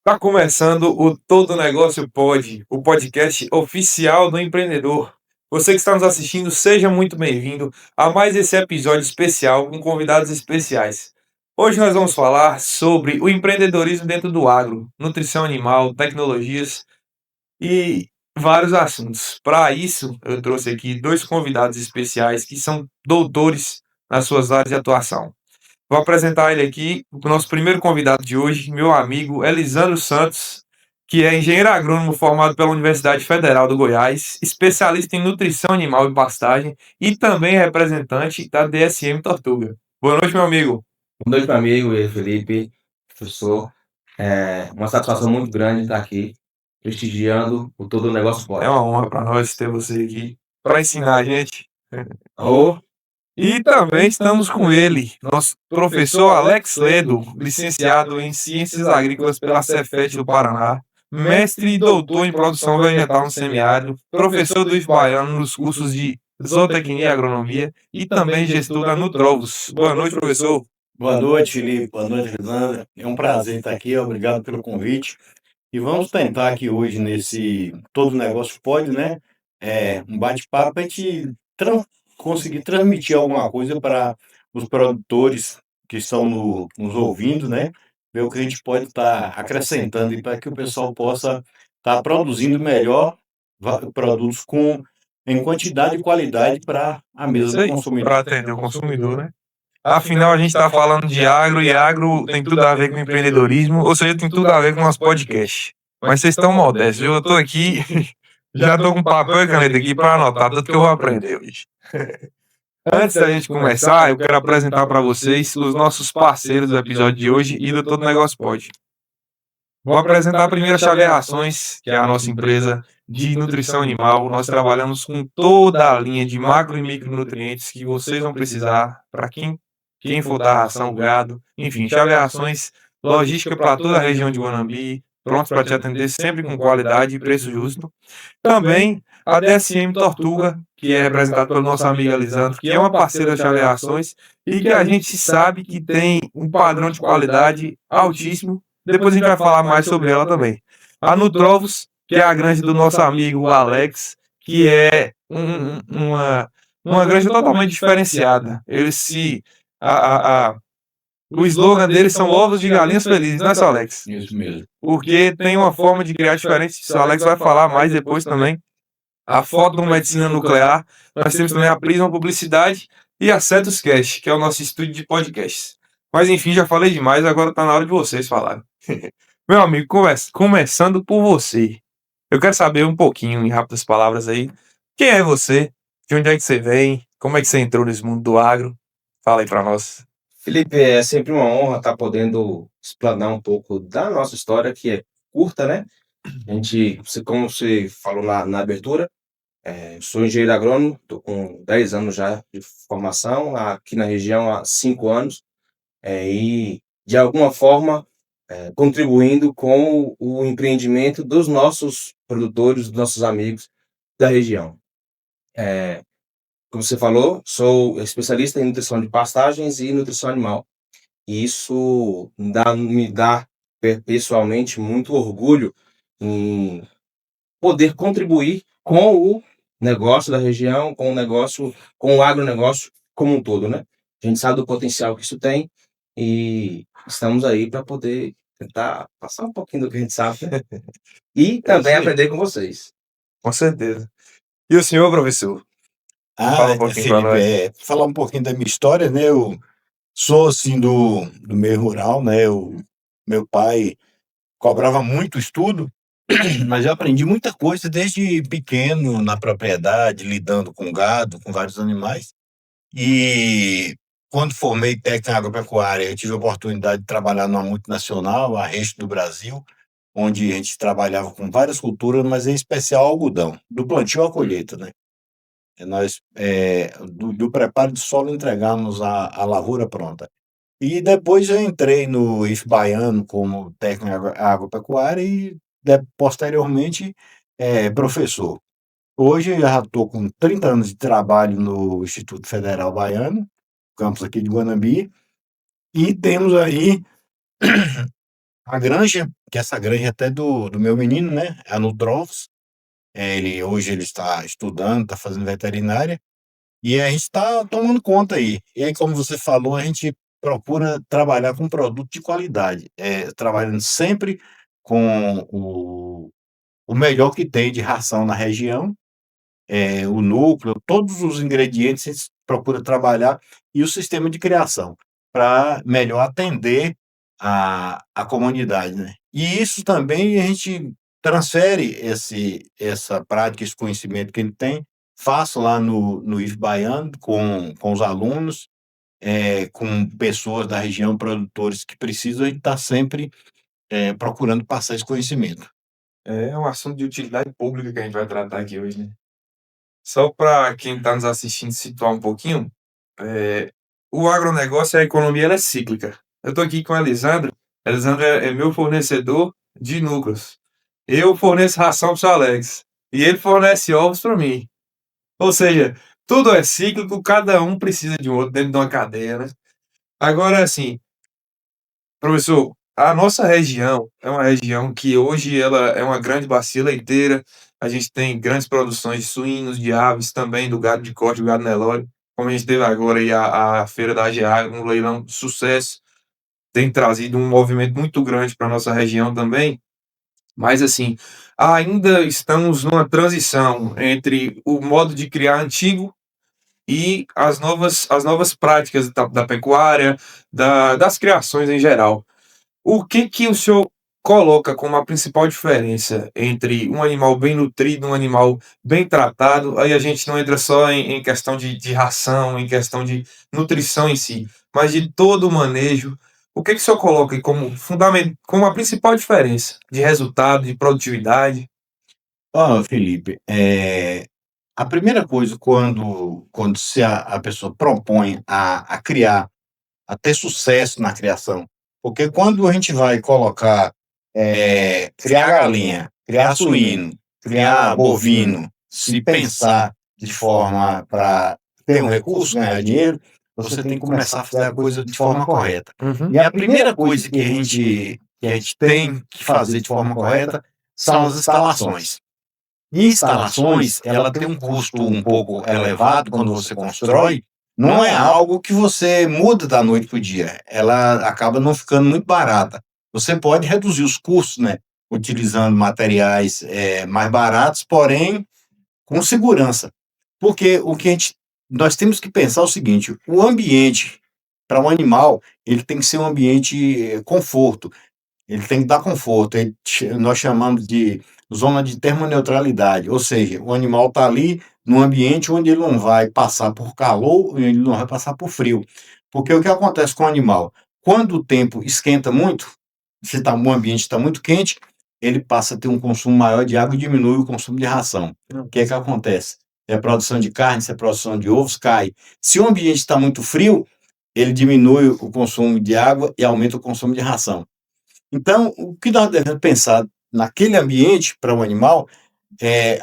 Tá começando o Todo Negócio Pode, o podcast oficial do empreendedor. Você que está nos assistindo, seja muito bem-vindo a mais esse episódio especial com convidados especiais. Hoje nós vamos falar sobre o empreendedorismo dentro do agro, nutrição animal, tecnologias e vários assuntos. Para isso, eu trouxe aqui dois convidados especiais que são doutores nas suas áreas de atuação. Vou apresentar ele aqui, o nosso primeiro convidado de hoje, meu amigo Elisandro Santos, que é engenheiro agrônomo formado pela Universidade Federal do Goiás, especialista em nutrição animal e pastagem e também representante da DSM Tortuga. Boa noite, meu amigo. Boa noite, meu amigo Felipe, professor. É uma satisfação muito grande estar aqui, prestigiando o Todo Negócio É Pode. uma honra para nós ter você aqui para ensinar a gente. Ô, E também estamos com ele, nosso professor Alex Ledo, licenciado em Ciências Agrícolas pela Cefet do Paraná, mestre e doutor em produção vegetal no semiárido, professor do IF Baiano nos cursos de zootecnia e agronomia e também gestor da Nutrovos. Boa noite, professor. Boa noite, Felipe. Boa noite, Lisandra. É um prazer estar aqui. Obrigado pelo convite. E vamos tentar aqui hoje nesse Todo Negócio Pode, né? Um bate-papo para a gente conseguir transmitir alguma coisa para os produtores que estão nos ouvindo, né? Ver o que a gente pode estar acrescentando e para que o pessoal possa estar produzindo melhor produtos em quantidade e qualidade para a mesa Isso do aí, consumidor. para atender o consumidor, né? Afinal, a gente está falando de agro e agro tem tudo a ver com empreendedorismo, ou seja, tem tudo a ver com o nosso podcast. Mas vocês estão modestos, viu? Eu estou aqui, já estou com papel e caneta aqui para anotar tudo que eu vou aprender hoje. Antes da gente começar, eu quero apresentar para vocês os nossos parceiros do episódio de hoje e do Todo Negócio Pode. Vou apresentar primeiro a Xavier Rações, que é a nossa empresa de nutrição animal. Nós trabalhamos com toda a linha de macro e micronutrientes que vocês vão precisar para quem for dar ração, gado. Enfim, Xavier Rações, logística para toda a região de Guanambi, prontos para te atender sempre com qualidade e preço justo. Também a DSM Tortuga, que é representada pelo nosso amigo Elisandro, que é uma parceira da Xavier Rações e que a gente sabe que tem um padrão de qualidade altíssimo. Depois a gente vai falar mais sobre ela também. A Nutrovos, que é a granja do nosso amigo Alex, que é uma granja totalmente diferenciada. Eles se. O slogan deles são ovos de galinhas felizes, não é só, Alex? Isso mesmo. Porque tem uma forma de criar diferente. O Alex vai falar mais depois também. A Foto Medicina Nuclear. Nós temos também a Prisma Publicidade e a Cetus Cast, que é o nosso estúdio de podcasts. Mas enfim, já falei demais, agora está na hora de vocês falarem. Meu amigo, começando por você. Eu quero saber um pouquinho, em rápidas palavras aí, quem é você? De onde é que você vem? Como é que você entrou nesse mundo do agro? Fala aí pra nós. Felipe, é sempre uma honra estar podendo explanar um pouco da nossa história, que é curta, né? Como você falou na abertura, sou engenheiro agrônomo, estou com 10 anos já de formação, aqui na região há 5 anos, e de alguma forma contribuindo com o empreendimento dos nossos produtores, dos nossos amigos da região. Como você falou, sou especialista em nutrição de pastagens e nutrição animal. E isso me dá pessoalmente muito orgulho em poder contribuir com o negócio da região, com o agronegócio como um todo, né? A gente sabe do potencial que isso tem e estamos aí para poder tentar passar um pouquinho do que a gente sabe, né? E também aprender com vocês. Com certeza. E o senhor, professor? Fala um pouquinho pra Felipe, nós. falar um pouquinho da minha história, né? Eu sou, assim, do meio rural, né? Meu pai cobrava muito estudo, mas eu aprendi muita coisa desde pequeno na propriedade, lidando com gado, com vários animais. E quando formei técnico em agropecuária, eu tive a oportunidade de trabalhar numa multinacional, a Reste do Brasil, onde a gente trabalhava com várias culturas, mas em especial algodão, do plantio à colheita, né? Nós, do preparo de solo, entregamos a lavoura pronta. E depois eu entrei no IF Baiano como técnico em agropecuária e, posteriormente, professor. Hoje eu já estou com 30 anos de trabalho no Instituto Federal Baiano, campus aqui de Guanambi, e temos aí A granja, que essa granja é até do meu menino, né? É a Nutrovos. Hoje ele está estudando, está fazendo veterinária, e a gente está tomando conta aí. E aí, como você falou, a gente procura trabalhar com produto de qualidade, trabalhando sempre com o melhor que tem de ração na região, o núcleo, todos os ingredientes a gente procura trabalhar, e o sistema de criação, para melhor atender a comunidade, né. E isso também a gente transfere essa prática, esse conhecimento que a gente tem, faço lá no IF Baiano com os alunos, com pessoas da região, produtores que precisam, e está sempre, procurando passar esse conhecimento. É um assunto de utilidade pública que a gente vai tratar aqui hoje, né? Só para quem está nos assistindo situar um pouquinho, o agronegócio, a economia, ela é cíclica. Eu estou aqui com a Elisandra. A Elisandra é meu fornecedor de núcleos. Eu forneço ração para o seu Alex. E ele fornece ovos para mim. Ou seja, tudo é cíclico, cada um precisa de um outro dentro de uma cadeia, né? Agora, assim, professor, a nossa região é uma região que hoje ela é uma grande bacia leiteira. A gente tem grandes produções de suínos, de aves, também do gado de corte, do gado Nelore. Como a gente teve agora aí a feira da AGEAGRO, um leilão de sucesso, tem trazido um movimento muito grande para a nossa região também. Mas assim, ainda estamos numa transição entre o modo de criar antigo e as novas práticas da pecuária, das criações em geral. O que que o senhor coloca como a principal diferença entre um animal bem nutrido, um animal bem tratado? Aí a gente não entra só em questão de ração, em questão de nutrição em si, mas de todo o manejo. O que que o senhor coloca aí como fundamento, como a principal diferença de resultado, de produtividade? Ó, Felipe, a primeira coisa quando se a pessoa propõe a criar, a ter sucesso na criação, porque quando a gente vai colocar, criar galinha, criar suíno, criar bovino, se pensar de forma para ter um recurso, ganhar dinheiro, você tem que começar a fazer a coisa de forma correta. Uhum. E a primeira coisa que a gente tem que fazer de forma correta são as instalações. Instalações, ela tem um custo um pouco elevado quando você constrói, não é algo que você muda da noite para o dia, ela acaba não ficando muito barata. Você pode reduzir os custos, né, utilizando materiais, mais baratos, porém com segurança. Porque nós temos que pensar o seguinte: o ambiente para um animal, ele tem que ser um ambiente, conforto. Ele tem que dar conforto. Nós chamamos de zona de termoneutralidade, ou seja, o animal está ali num ambiente onde ele não vai passar por calor e ele não vai passar por frio. Porque o que acontece com o animal? Quando o tempo esquenta muito, se o ambiente está muito quente, ele passa a ter um consumo maior de água e diminui o consumo de ração. O que é que acontece? A produção de carne, a produção de ovos cai. Se o ambiente está muito frio, ele diminui o consumo de água e aumenta o consumo de ração. Então, o que nós devemos pensar naquele ambiente para o animal,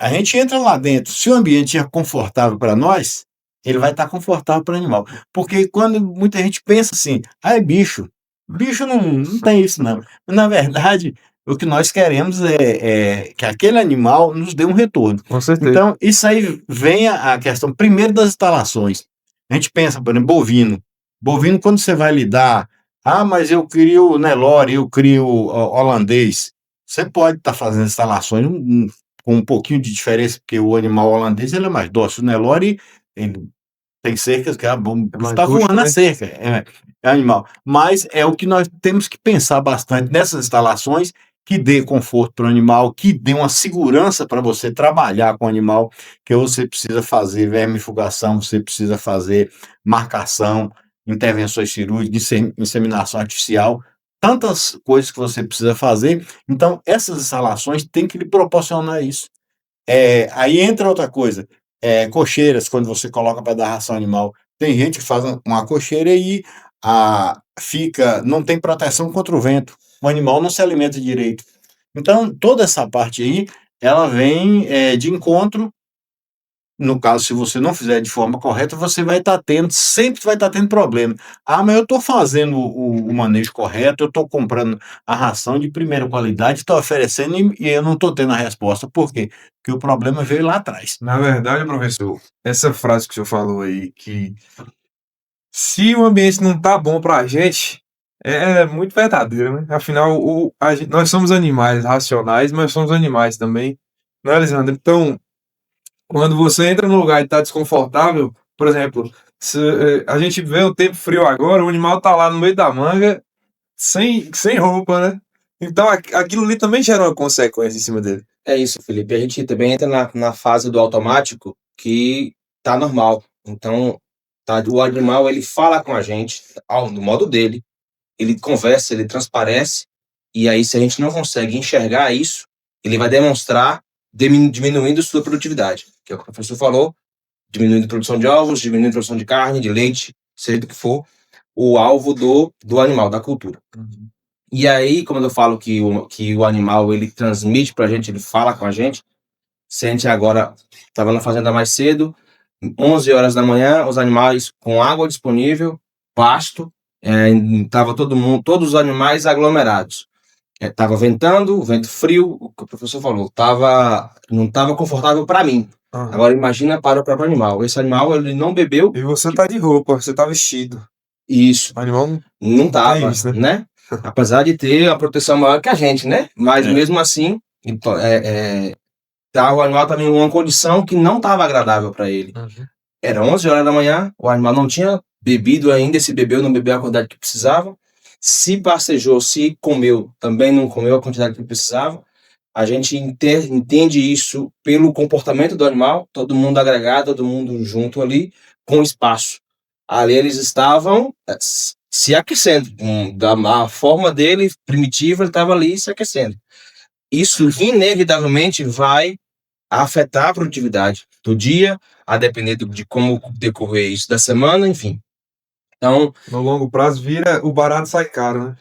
a gente entra lá dentro, se o ambiente é confortável para nós, ele vai estar confortável para o animal. Porque quando muita gente pensa assim, é bicho. Bicho não tem isso, não. Na verdade, o que nós queremos é que aquele animal nos dê um retorno. Com certeza. Então, isso aí vem a questão primeiro das instalações. A gente pensa, por exemplo, bovino. Bovino, quando você vai lidar, mas eu crio Nelore, eu crio holandês. Você pode estar fazendo instalações com um pouquinho de diferença, porque o animal holandês ele é mais dócil. O Nelore, ele tem cercas que mais está rústico, voando na né? cerca, é animal. Mas é o que nós temos que pensar bastante nessas instalações, que dê conforto para o animal, que dê uma segurança para você trabalhar com o animal, que você precisa fazer vermifugação, você precisa fazer marcação, intervenções cirúrgicas, inseminação artificial, tantas coisas que você precisa fazer. Então, essas instalações têm que lhe proporcionar isso. Aí entra outra coisa, cocheiras, quando você coloca para dar ração animal. Tem gente que faz uma cocheira e não tem proteção contra o vento. O animal não se alimenta direito. Então, toda essa parte aí, ela vem de encontro no caso, se você não fizer de forma correta, você vai estar tendo, sempre vai estar tendo problema. Ah, mas eu estou fazendo o manejo correto, eu estou comprando a ração de primeira qualidade, estou oferecendo e eu não estou tendo a resposta. Por quê? Porque o problema veio lá atrás. Na verdade, professor, essa frase que o senhor falou aí, que se o ambiente não tá bom pra gente, é muito verdadeiro, né? Afinal, nós somos animais racionais, mas somos animais também, não é, Lisandro? Então, quando você entra num lugar e tá desconfortável, por exemplo, a gente vê o tempo frio agora, o animal tá lá no meio da manga, sem roupa, né? Então, aquilo ali também gera uma consequência em cima dele. É isso, Felipe. A gente também entra na fase do automático que tá normal. Então, tá, o animal ele fala com a gente do modo dele, ele conversa, ele transparece, e aí se a gente não consegue enxergar isso, ele vai demonstrar diminuindo sua produtividade, que é o que o professor falou, diminuindo a produção de ovos, diminuindo a produção de carne, de leite, seja do que for, o alvo do animal, da cultura. E aí, como eu falo que o animal ele transmite pra gente, ele fala com a gente, se a gente agora estava na fazenda mais cedo, 11 horas da manhã, os animais com água disponível, pasto, tava todos os animais aglomerados. Tava ventando, vento frio, o que o professor falou, não estava confortável para mim. Agora imagina para o próprio animal. Esse animal ele não bebeu. E você tá de roupa, você tá vestido. Isso. O animal não tava, isso, né? Apesar de ter a proteção maior que a gente, né? Mas mesmo assim, então, o animal estava em uma condição que não estava agradável para ele. Era 11 horas da manhã, o animal não tinha bebido ainda, se bebeu, não bebeu a quantidade que precisava. Se passejou, se comeu, também não comeu a quantidade que precisava. A gente entende isso pelo comportamento do animal, todo mundo agregado, todo mundo junto ali, com espaço. Ali eles estavam se aquecendo. Da forma dele, primitiva, ele estava ali se aquecendo. Isso, inevitavelmente, vai afetar a produtividade do dia, a depender de como decorrer isso da semana, enfim. Então, no longo prazo o barato sai caro, né?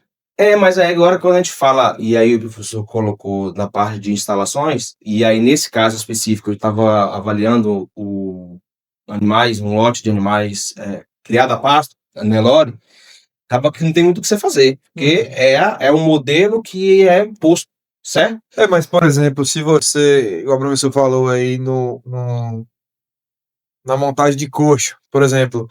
mas aí agora quando a gente fala, e aí o professor colocou na parte de instalações, e aí nesse caso específico eu estava avaliando um lote de animais criado a pasto, Nelore, acaba que não tem muito o que você fazer, porque é um modelo que é posto, certo? Mas por exemplo, se você, igual o professor falou aí na montagem de coxo, por exemplo,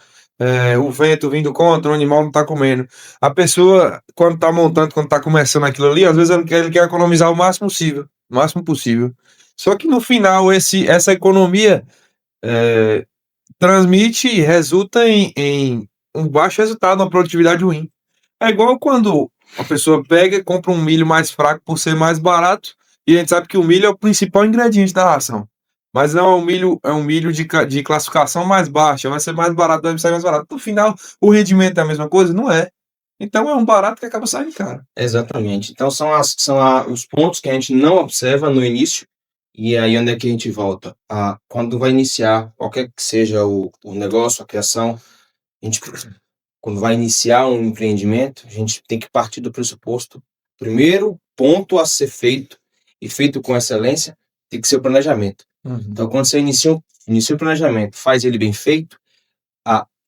o vento vindo contra, o animal não tá comendo. A pessoa, quando tá montando, quando tá começando aquilo ali, às vezes ele quer economizar o máximo possível. Só que no final, essa economia transmite e resulta em um baixo resultado, uma produtividade ruim. É igual quando a pessoa pega e compra um milho mais fraco por ser mais barato, e a gente sabe que o milho é o principal ingrediente da ração. Mas não é um milho de classificação mais baixa, vai ser mais barato, deve sair mais barato. No final, o rendimento é a mesma coisa? Não é. Então é um barato que acaba saindo caro. Exatamente. Então são os pontos que a gente não observa no início, e aí onde é que a gente volta? Quando vai iniciar, qualquer que seja o negócio, a criação, a gente, quando vai iniciar um empreendimento, a gente tem que partir do pressuposto. Primeiro ponto a ser feito, e feito com excelência, tem que ser o planejamento. Então, quando você inicia o planejamento, faz ele bem feito,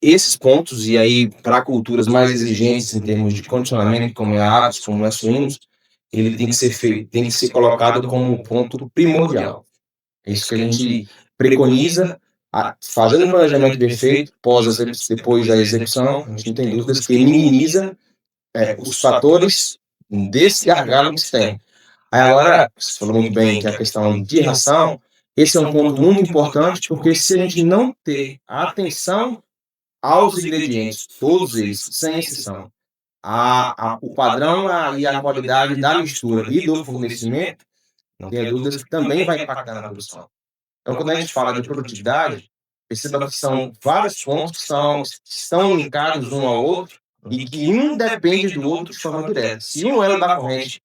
esses pontos, e aí para culturas mais exigentes em termos de condicionamento, como é aves, como é suínos, ele tem que ser feito, tem que ser colocado como um ponto primordial. É isso que a gente preconiza, fazendo o planejamento bem feito, depois da execução, a gente não tem dúvidas que ele minimiza os fatores desse gargalo que se tem. Aí agora, você falou muito bem que a questão de ração, esse é um ponto muito importante, porque se a gente não ter atenção aos ingredientes, todos eles, sem exceção, o padrão e a qualidade da mistura e do fornecimento, não tenha dúvidas que também vai impactar na produção. Então, quando a gente fala de produtividade, perceba que são vários pontos que estão linkados um ao outro e que um depende do outro de forma direta. Se um elo da corrente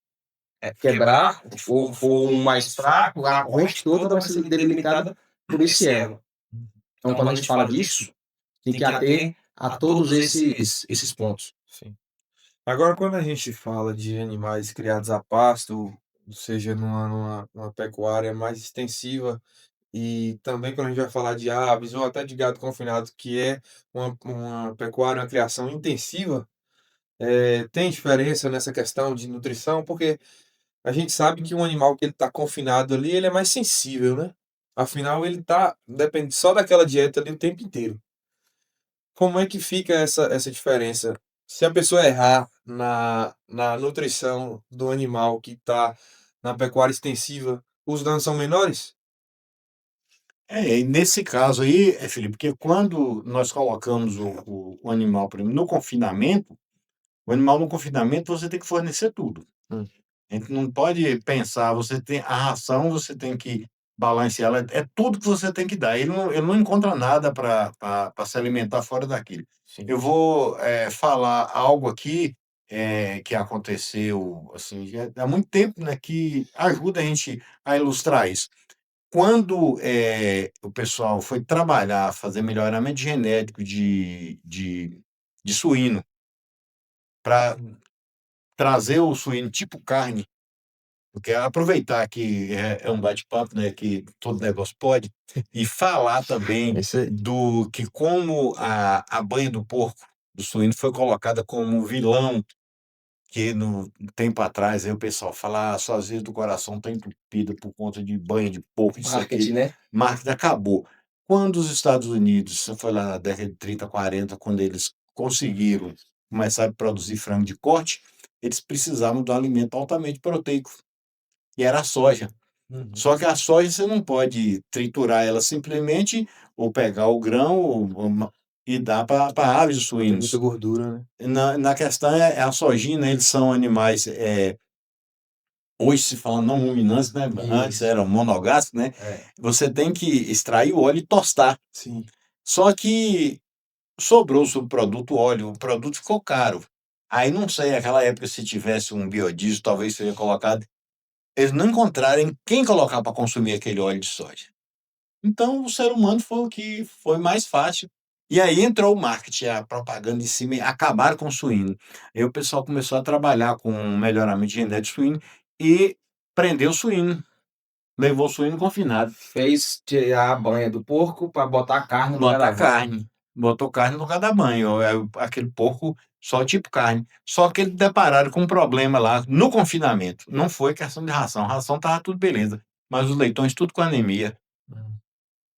quebrar, ou for um mais fraco, a corrente toda vai ser delimitada por esse elo. Então, quando a gente fala disso, tem que ater a todos esses pontos. Sim. Agora, quando a gente fala de animais criados a pasto, ou seja, numa pecuária mais extensiva, e também quando a gente vai falar de aves ou até de gado confinado, que é uma pecuária, uma criação intensiva, tem diferença nessa questão de nutrição, porque a gente sabe que um animal que ele está confinado ali, ele é mais sensível, né? Afinal, ele depende só daquela dieta ali o tempo inteiro. Como é que fica essa diferença? Se a pessoa errar na nutrição do animal que está na pecuária extensiva, os danos são menores? E nesse caso aí, Felipe, porque quando nós colocamos o animal, por exemplo, no confinamento, o animal no confinamento você tem que fornecer tudo. Hum. A gente não pode pensar, você tem a ração, você tem que balancear ela, é tudo que você tem que dar. Ele não encontra nada para se alimentar fora daquilo. Sim. Eu vou falar algo aqui que aconteceu assim, já há muito tempo, né, que ajuda a gente a ilustrar isso. Quando o pessoal foi trabalhar, fazer melhoramento genético de suíno, para trazer o suíno tipo carne, porque aproveitar que é um bate-papo, né, que todo negócio pode, e falar também Isso aí. do que como a banha do porco, do suíno, foi colocada como vilão, que no tempo atrás aí o pessoal fala: "Ah, suas veias do coração tá entupida por conta de banha de porco, isso aqui". Marketing, né? Marketing acabou. Quando os Estados Unidos, foi lá na década de 30, 40, quando eles conseguiram começar a produzir frango de corte, eles precisavam de um alimento altamente proteico, e era a soja. Uhum. Só que a soja você não pode triturar ela simplesmente, ou pegar o grão e dar para aves e Tem muita suínos. gordura, né? Na questão é a sojina, eles são animais, hoje se fala não ruminantes, né, antes Isso. eram monogástricos, né, É. você tem que extrair o óleo e tostar. Sim. Só que sobrou o subproduto óleo, o produto ficou caro. Aí não sei, naquela época, se tivesse um biodiesel, talvez seria colocado. Eles não encontrarem quem colocar para consumir aquele óleo de soja. Então o ser humano foi o que foi mais fácil. E aí entrou o marketing, a propaganda em cima, e acabaram com o suíno. Aí o pessoal começou a trabalhar com melhoramento genético de suíno e prendeu o suíno, levou o suíno confinado. Fez tirar a banha do porco para botar a carne no lugar da Botar vaca. carne, botou carne no lugar da banha, aquele porco só tipo carne. Só que eles depararam com um problema lá no confinamento. Não foi questão de ração, ração estava tudo beleza, mas os leitões tudo com anemia. Hum.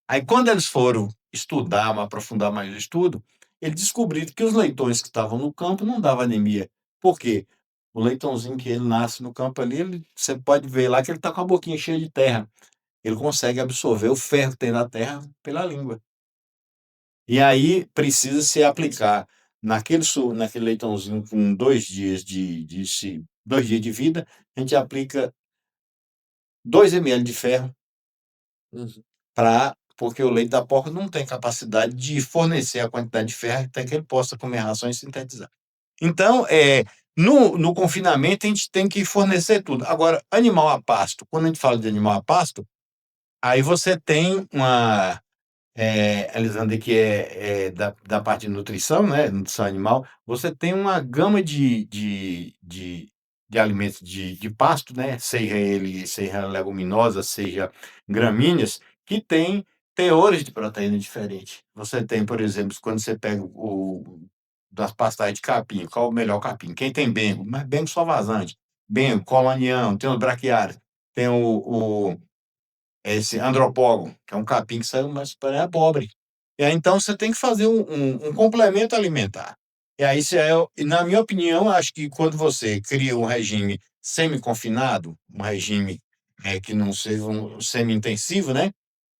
Aí quando eles foram estudar, aprofundar mais o estudo, eles descobriram que os leitões que estavam no campo não davam anemia. Por quê? O leitãozinho que ele nasce no campo ali, você pode ver lá que ele está com a boquinha cheia de terra. Ele consegue absorver o ferro que tem na terra pela língua. E aí precisa se aplicar naquele leitãozinho com 2 dias de 2 dias de vida, a gente aplica 2 ml de ferro. Uhum. Porque o leite da porca não tem capacidade de fornecer a quantidade de ferro até que ele possa comer rações e sintetizar. Então, no confinamento, a gente tem que fornecer tudo. Agora, animal a pasto, quando a gente fala de animal a pasto, aí você tem uma, Alexandre, que é da parte de nutrição, né, nutrição animal, você tem uma gama de alimentos de pasto, né, seja leguminosa, seja gramíneas, que tem teores de proteína diferentes. Você tem, por exemplo, quando você pega das pastagens de capim, qual é o melhor capim? Quem tem bengo? Mas bengo só vazante. Bengo, colonião, tem os braquiários, tem esse andropógon, que é um capim que saiu mais para a pobre. E aí, então, você tem que fazer um complemento alimentar. E aí, na minha opinião, acho que quando você cria um regime semi-confinado, um regime que não seja um semi-intensivo, né?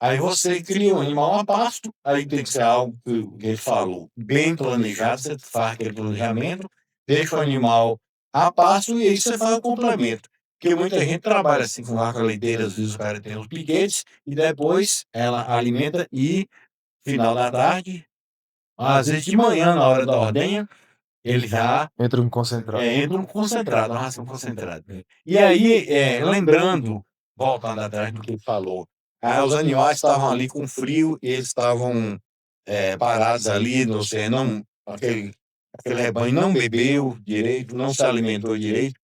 Aí você cria um animal a pasto, aí tem que ser algo que ele falou, bem planejado, você faz aquele planejamento, deixa o animal a pasto e aí você faz o complemento. Porque muita gente trabalha assim com vaca leiteira, às vezes o cara tem os piquetes, e depois ela alimenta e, final da tarde, às vezes de manhã, na hora da ordenha, ele já Entra um concentrado. entra um concentrado, uma ração concentrada. E aí, lembrando, voltando atrás do que ele falou, os animais estavam ali com frio, e eles estavam parados ali, não sei, não, aquele rebanho não bebeu direito, não se alimentou direito.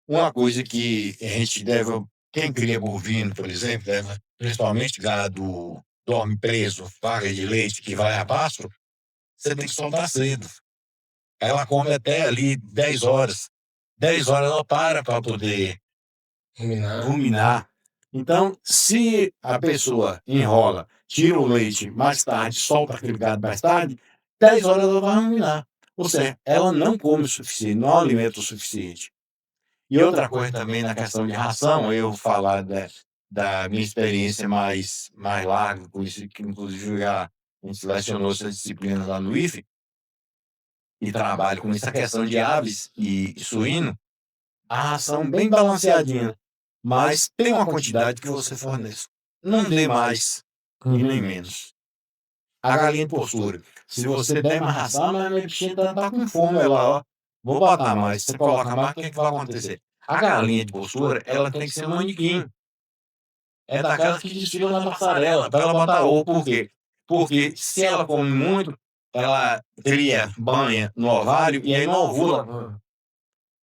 Uma coisa que a gente deve quem cria bovino, por exemplo, né, principalmente gado dorme preso, vaga de leite que vai a pasto, você tem que soltar cedo. Ela come até ali 10 horas. 10 horas ela para poder ruminar. Então, se a pessoa enrola, tira o leite mais tarde, solta aquele gado mais tarde, 10 horas ela vai ruminar. Ou seja, ela não come o suficiente, não alimenta o suficiente. E outra coisa também na questão de ração, eu vou falar da minha experiência mais larga com isso, que inclusive a gente selecionou essa disciplina lá no IFE, e trabalho com essa questão de aves e suíno, a ração bem balanceadinha, mas tem uma quantidade que você fornece. Não dê mais e nem menos. A galinha de postura, se você der mais ração, mas a bichinha tá com fome, ela, ó, vou botar mais. Você coloca mais, o que vai acontecer? A galinha de postura, ela tem que ser um manequim. É daquelas que desfilam na passarela, para ela botar ovo. Por quê? Porque se ela come muito, ela cria banha no ovário e aí não ovula.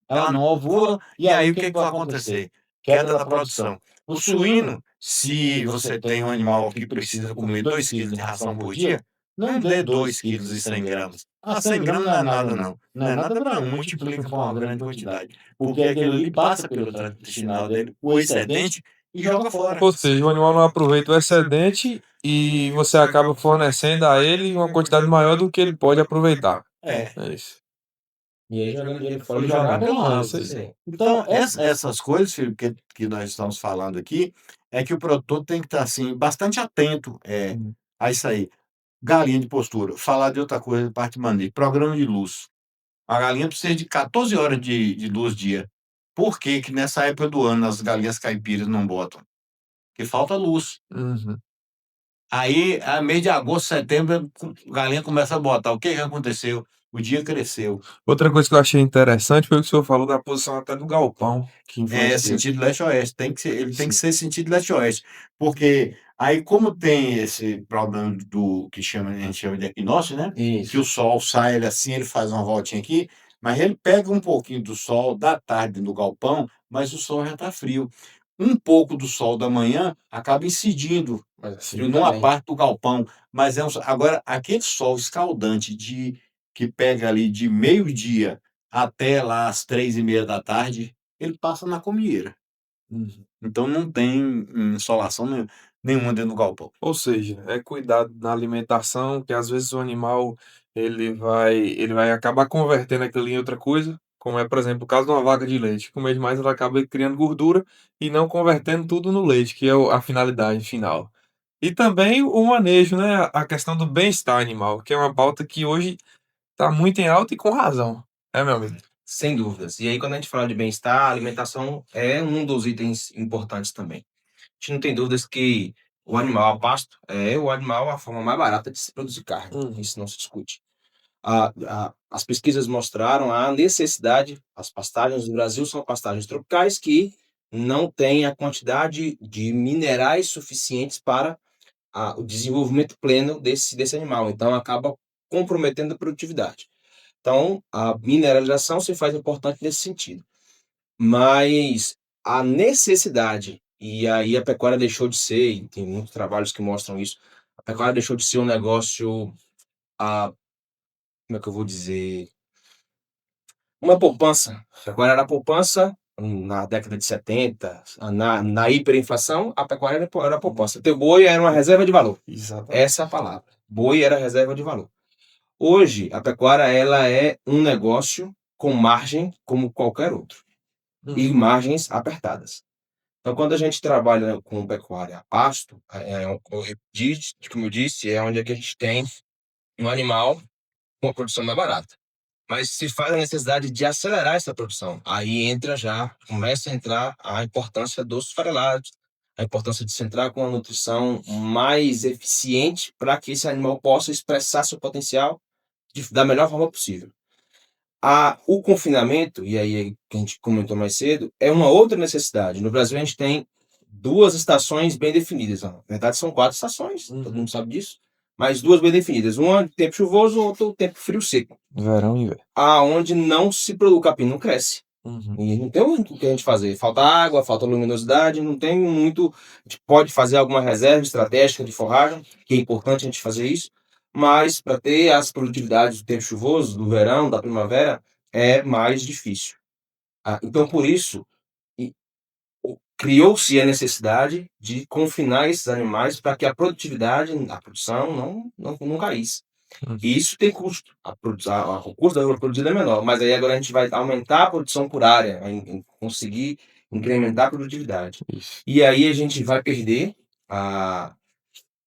Ela não ovula, e aí o que vai acontecer? Queda da produção. O suíno, se você tem um animal que precisa comer 2 quilos de ração por dia, não dê 2 quilos e 100 gramas. 100 gramas não é nada, não. Não é nada, não. Multiplica por uma grande quantidade. Porque aquilo ali passa pelo trato intestinal dele, o excedente, e joga fora. Ou seja, o animal não aproveita o excedente e você acaba fornecendo a ele uma quantidade maior do que ele pode aproveitar. É. É isso. E aí jogando dinheiro fora Foi e jogar jogando pelo pelo ralo, alto. isso aí. Então, essas coisas, filho, que nós estamos falando aqui, é que o produtor tem que estar, assim, bastante atento a isso aí. Galinha de postura. Falar de outra coisa, parte de manejo. Programa de luz. A galinha precisa de 14 horas de luz dia. Por que que nessa época do ano as galinhas caipiras não botam? Porque falta luz. Uhum. Aí, a mês de agosto, setembro, a galinha começa a botar. O que que aconteceu? O dia cresceu. Outra coisa que eu achei interessante foi o que o senhor falou da posição até do galpão, que É, influencia. sentido leste-oeste. Ele tem que Sim. ser sentido leste-oeste. Porque aí, como tem esse problema do que a gente chama de equinócio, né? Que o Isso. sol sai, ele assim, ele faz uma voltinha aqui, mas ele pega um pouquinho do sol da tarde no galpão, mas o sol já está frio. Um pouco do sol da manhã acaba incidindo Mas Sim. frio numa também. parte do galpão, mas agora aquele sol escaldante que pega ali de meio-dia até lá às 3:30 da tarde, ele passa na comieira. Uhum. Então não tem insolação nenhuma dentro do galpão. Ou seja, é cuidado na alimentação, que às vezes o animal ele vai acabar convertendo aquilo em outra coisa, como é, por exemplo, o caso de uma vaca de leite. Comer demais, ela acaba criando gordura e não convertendo tudo no leite, que é a finalidade final. E também o manejo, né? A questão do bem-estar animal, que é uma pauta que hoje está muito em alta e com razão. É, meu amigo? Sem dúvidas. E aí, quando a gente fala de bem-estar, a alimentação é um dos itens importantes também. A gente não tem dúvidas que o animal a pasto é o animal a forma mais barata de se produzir carne. Isso não se discute. As pesquisas mostraram a necessidade, as pastagens do Brasil são pastagens tropicais que não têm a quantidade de minerais suficientes para o desenvolvimento pleno desse animal. Então, acaba comprometendo a produtividade. Então, a mineralização se faz importante nesse sentido. Mas a necessidade, e aí a pecuária deixou de ser, e tem muitos trabalhos que mostram isso, a pecuária deixou de ser um negócio, como é que eu vou dizer? Uma poupança. A pecuária era poupança na década de 70, na hiperinflação, a pecuária era poupança. Ter boi era uma reserva de valor. Exatamente. Essa é a palavra. Boi era reserva de valor. Hoje, a pecuária ela é um negócio com margem como qualquer outro. E margens apertadas. Então, quando a gente trabalha com pecuária a pasto, como eu disse, é onde é que a gente tem um animal com uma produção mais barata. Mas se faz a necessidade de acelerar essa produção. Aí começa a entrar a importância dos farelados, a importância de se entrar com uma nutrição mais eficiente para que esse animal possa expressar seu potencial da melhor forma possível. O confinamento, e aí que a gente comentou mais cedo, é uma outra necessidade. No Brasil, a gente tem 2 estações bem definidas. Na verdade, são 4 estações, todo mundo sabe disso, mas 2 bem definidas. Uma tempo chuvoso, outra tempo frio seco. Verão e inverno. Aonde não se produz, o capim não cresce. Uhum. E não tem muito o que a gente fazer. Falta água, falta luminosidade, não tem muito. A gente pode fazer alguma reserva estratégica de forragem, que é importante a gente fazer isso, mas para ter as produtividades do tempo chuvoso, do verão, da primavera, é mais difícil. Então, por isso, criou-se a necessidade de confinar esses animais para que a produtividade, a produção não caísse. Uhum. E isso tem custo. O custo da produzida é menor, mas aí agora a gente vai aumentar a produção por área, conseguir incrementar a produtividade. Isso. E aí a gente vai perder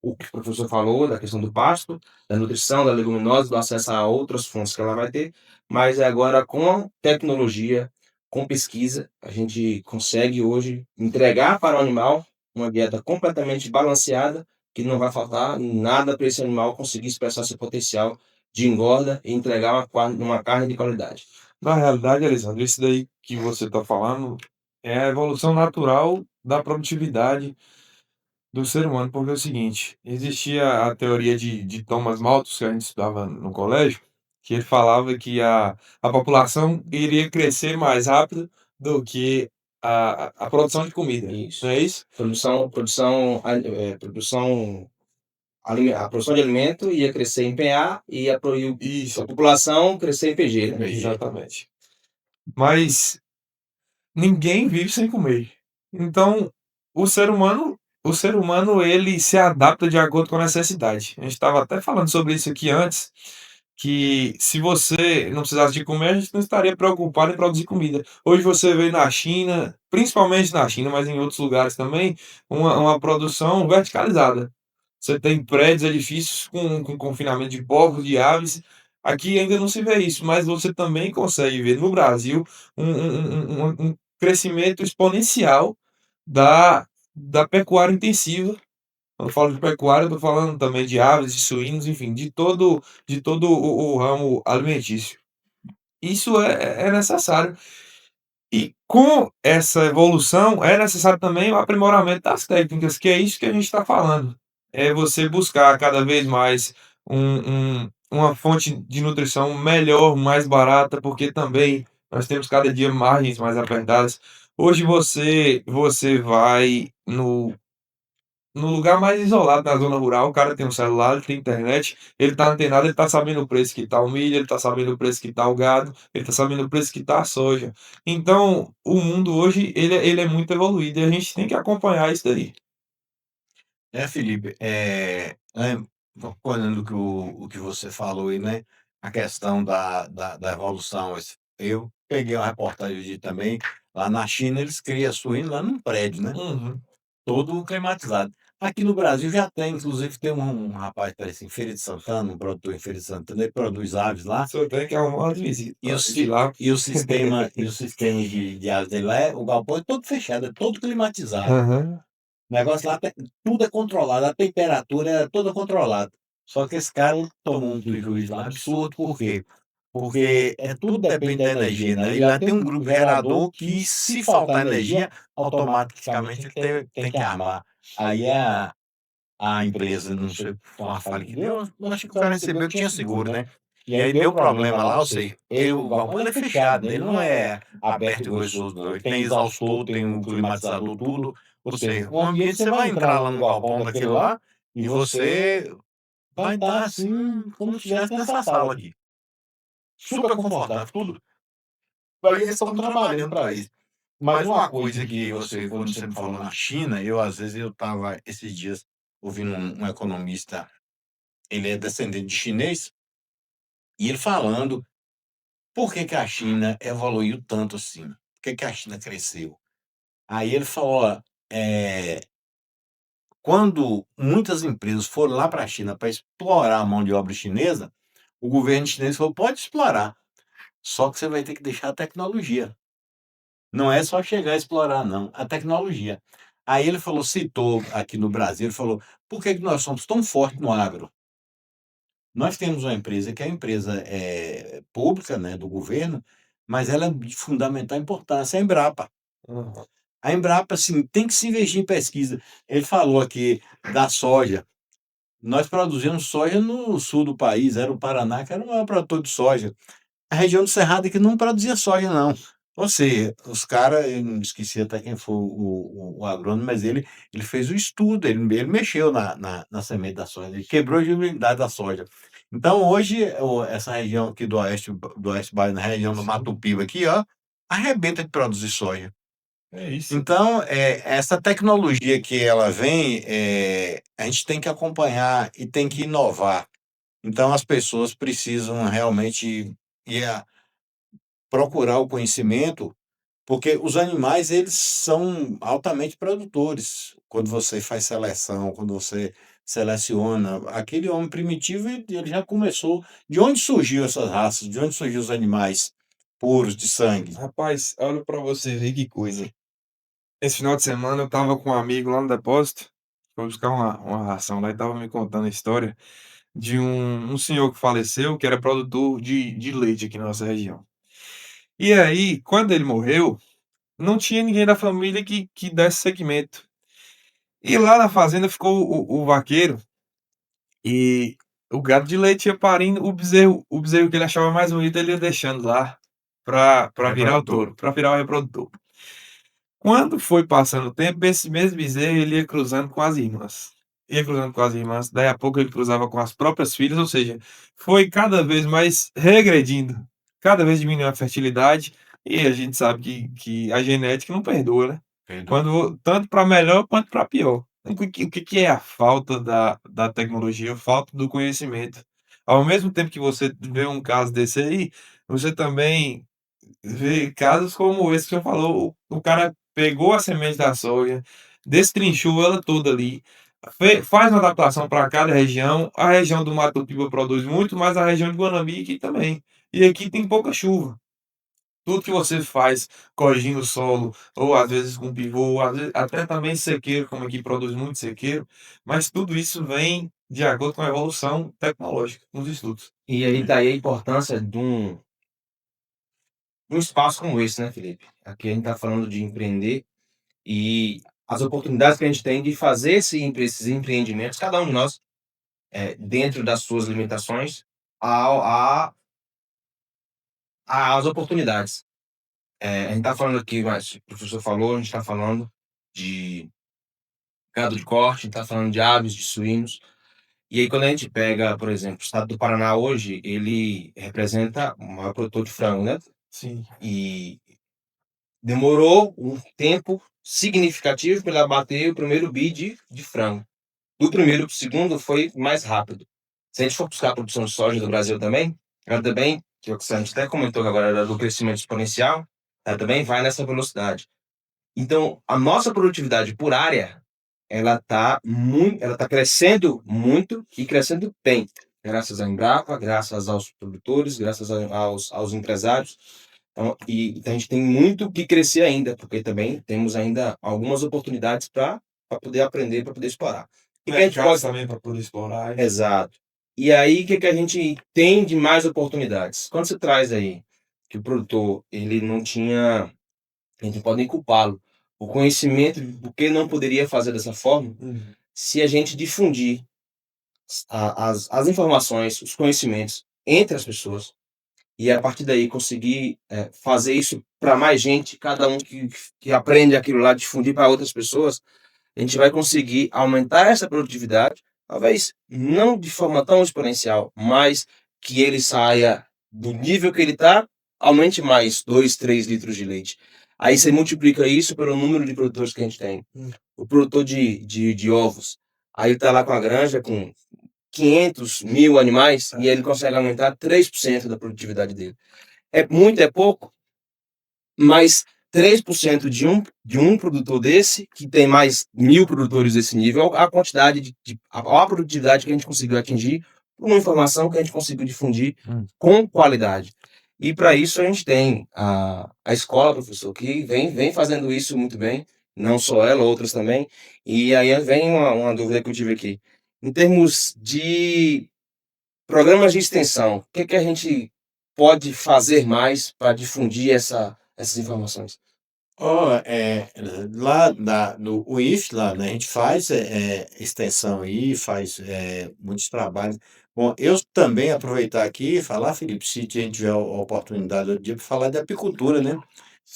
o que o professor falou, da questão do pasto, da nutrição, da leguminosa, do acesso a outras fontes que ela vai ter, mas agora com tecnologia, com pesquisa, a gente consegue hoje entregar para o animal uma dieta completamente balanceada, que não vai faltar nada para esse animal conseguir expressar seu potencial de engorda e entregar uma carne de qualidade. Na realidade, Alessandro, isso daí que você está falando é a evolução natural da produtividade do ser humano, porque é o seguinte, existia a teoria de Thomas Malthus, que a gente estudava no colégio, que ele falava que a população iria crescer mais rápido do que a produção de comida, Isso. não é isso? A produção de alimento ia crescer em PA e a Isso, população crescer em PG, né? exatamente. Mas ninguém vive sem comer. Então, o ser humano ele se adapta de acordo com a necessidade. A gente estava até falando sobre isso aqui antes, que se você não precisasse de comer, a gente não estaria preocupado em produzir comida. Hoje você vê na China, principalmente na China, mas em outros lugares também, uma produção verticalizada. Você tem prédios, edifícios com confinamento de porcos, de aves. Aqui ainda não se vê isso, mas você também consegue ver no Brasil um crescimento exponencial da pecuária intensiva. Quando eu falo de pecuária, eu estou falando também de aves, de suínos, enfim, de todo o ramo alimentício. Isso é necessário. E com essa evolução, é necessário também o aprimoramento das técnicas, que é isso que a gente está falando. É você buscar cada vez mais uma fonte de nutrição melhor, mais barata, porque também nós temos cada dia margens mais apertadas. Hoje você vai no lugar mais isolado, na zona rural, o cara tem um celular, ele tem internet, ele tá antenado, ele tá sabendo o preço que tá o milho, ele tá sabendo o preço que tá o gado, ele tá sabendo o preço que tá a soja. Então, o mundo hoje, ele é muito evoluído e a gente tem que acompanhar isso daí. Felipe, concordando com o que você falou aí, né? A questão da evolução. Eu peguei uma reportagem de também, lá na China, eles criam suíno lá num prédio, né? Uhum. Todo climatizado. Aqui no Brasil já tem, inclusive tem um rapaz, parece em Feira de Santana, um produtor em Feira de Santana, ele produz aves lá, Só tem que arrumar umas visitas e o, de lá. sistema de aves dele lá, o galpão é todo fechado, é todo climatizado. Aham. O negócio lá, tudo é controlado, a temperatura é toda controlada. Só que esse cara tomou um prejuízo lá absurdo, por quê? Porque tudo depende da energia, né? E lá tem um grupo gerador que, se faltar energia, automaticamente ele tem que armar. Aí a empresa, não sei qual a falha que deu, eu acho que o cara recebeu que tinha seguro, né? E aí deu problema lá, ou seja, o galpão ele é fechado, né? Ele não é aberto igual os outros, não. Ele tem exaustor, tem um climatizador, tudo. Ou seja, o ambiente você vai entrar lá no galpão daquele lá e você vai estar assim, como se estivesse nessa sala aqui. Super confortável, tudo. Aí eles estão trabalhando para isso. Mas uma coisa que quando você me falou na China, às vezes eu estava esses dias ouvindo um economista, ele é descendente de chinês, e ele falando por que que a China evoluiu tanto assim, por que que a China cresceu. Aí ele falou, ó, quando muitas empresas foram lá para a China para explorar a mão de obra chinesa, o governo chinês falou: pode explorar, só que você vai ter que deixar a tecnologia. Não é só chegar a explorar, não, a tecnologia. Aí ele falou, citou aqui no Brasil, ele falou: por que que nós somos tão fortes no agro? Nós temos uma empresa que é a empresa pública, né, do governo, mas ela é de fundamental importância, a Embrapa. Aham. A Embrapa, assim, tem que se investir em pesquisa. Ele falou aqui da soja. Nós produzimos soja no sul do país, era o Paraná, que era o maior produtor de soja. A região do Cerrado aqui não produzia soja, não. Ou seja, os caras, eu não esqueci até quem foi o agrônomo, mas ele fez o estudo, ele mexeu na semente da soja, ele quebrou a viabilidade da soja. Então, hoje, essa região aqui do Oeste Baiano, na região do Mato Piba aqui, ó, arrebenta de produzir soja. É isso. Então, essa tecnologia que ela vem, a gente tem que acompanhar e tem que inovar. Então, as pessoas precisam realmente ir procurar o conhecimento, porque os animais, eles são altamente produtores. Quando você faz seleção, quando você seleciona, aquele homem primitivo, ele já começou. De onde surgiu essas raças? De onde surgiu os animais puros de sangue? Rapaz, olha pra você ver que coisa. Esse final de semana eu tava com um amigo lá no depósito, foi buscar uma ração lá e tava me contando a história de um senhor que faleceu, que era produtor de leite aqui na nossa região. E aí, quando ele morreu, não tinha ninguém da família que desse seguimento. E lá na fazenda ficou o vaqueiro e o gado de leite ia parindo, o bezerro que ele achava mais bonito ele ia deixando lá pra virar o touro, pra virar o reprodutor. Quando foi passando o tempo, esse mesmo bezerro ele ia cruzando com as irmãs. Ia cruzando com as irmãs, daí a pouco ele cruzava com as próprias filhas, ou seja, foi cada vez mais regredindo, cada vez diminuindo a fertilidade, e a gente sabe que a genética não perdoa, né? Quando, tanto para melhor quanto para pior. O que é a falta da tecnologia, a falta do conhecimento? Ao mesmo tempo que você vê um caso desse aí, você também vê casos como esse que você falou, o cara pegou a semente da soja, destrinchou ela toda ali, faz uma adaptação para cada região. A região do Mato Piba produz muito, mas a região de Guanambi aqui também. E aqui tem pouca chuva. Tudo que você faz corrigindo o solo, ou às vezes com pivô, ou às vezes, até também sequeiro, como aqui produz muito sequeiro, mas tudo isso vem de acordo com a evolução tecnológica nos estudos. E aí daí a importância de um espaço como esse, né, Felipe? Aqui a gente está falando de empreender e as oportunidades que a gente tem de fazer esses empreendimentos, cada um de nós, dentro das suas limitações, às oportunidades. A gente está falando aqui, mas o professor falou, a gente está falando de gado de corte, a gente está falando de aves, de suínos. E aí, quando a gente pega, por exemplo, o estado do Paraná hoje, ele representa o maior produtor de frango, né? Sim. E demorou um tempo significativo para ele abater o primeiro bi de frango. Do primeiro para o segundo foi mais rápido. Se a gente for buscar a produção de soja do Brasil também, ela também, que a gente até comentou agora do crescimento exponencial, ela também vai nessa velocidade. Então, a nossa produtividade por área, ela tá crescendo muito e crescendo bem, graças à Embrapa, graças aos produtores, graças aos empresários. Então, a gente tem muito que crescer ainda, porque também temos ainda algumas oportunidades para poder aprender, para poder explorar. E que a gente pode também para poder explorar. Exato. E aí, o que que a gente tem de mais oportunidades? Quando você traz aí que o produtor, ele não tinha, a gente pode culpá-lo, o conhecimento do que não poderia fazer dessa forma, se a gente difundir as informações, os conhecimentos entre as pessoas, e a partir daí conseguir fazer isso para mais gente, cada um que aprende aquilo lá, difundir para outras pessoas, a gente vai conseguir aumentar essa produtividade, talvez não de forma tão exponencial, mas que ele saia do nível que ele está, aumente mais 2, 3 litros de leite. Aí você multiplica isso pelo número de produtores que a gente tem. O produtor de ovos, aí ele está lá com a granja com 500 mil animais e ele consegue aumentar 3% da produtividade dele. É muito, é pouco, mas 3% de um produtor desse, que tem mais 1.000 produtores desse nível, a quantidade a produtividade que a gente conseguiu atingir, uma informação que a gente conseguiu difundir com qualidade. E para isso a gente tem a escola, professor, que vem fazendo isso muito bem, não só ela, outras também. E aí vem uma dúvida que eu tive aqui. Em termos de programas de extensão, o que a gente pode fazer mais para difundir essas informações? Ó, lá no UIF, lá, né, a gente faz extensão aí, faz muitos trabalhos. Bom, eu também aproveitar aqui e falar, Felipe, se a gente tiver a oportunidade outro dia, para falar de apicultura, né?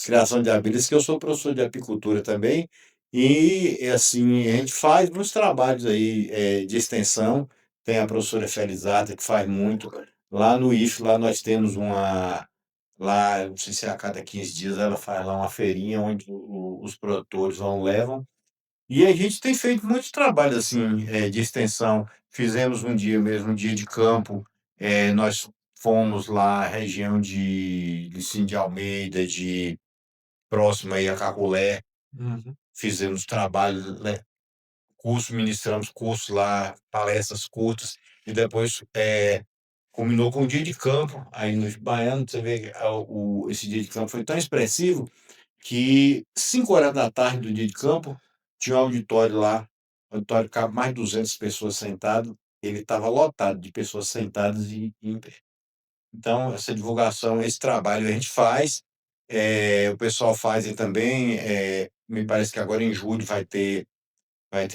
criação de abelhas, que eu sou professor de apicultura também, e assim, a gente faz muitos trabalhos aí de extensão, tem a professora Felizata que faz muito, lá no IF, lá nós temos lá, eu não sei se é a cada 15 dias, ela faz lá uma feirinha onde os produtores vão, levam, e a gente tem feito muitos trabalhos assim, de extensão. Fizemos um dia mesmo, um dia de campo. Nós fomos lá, região de Licínio de Almeida, de próximo aí a Caculé, Uhum. fizemos trabalho, né, curso, ministramos curso lá, palestras curtas, e depois culminou com um dia de campo. Aí no Baiano, você vê que esse dia de campo foi tão expressivo que 5 horas da tarde do dia de campo, tinha um auditório lá, auditório cabe mais de 200 pessoas sentadas, ele estava lotado de pessoas sentadas e em pé. Então, essa divulgação, esse trabalho a gente faz, o pessoal faz aí também, me parece que agora em julho vai ter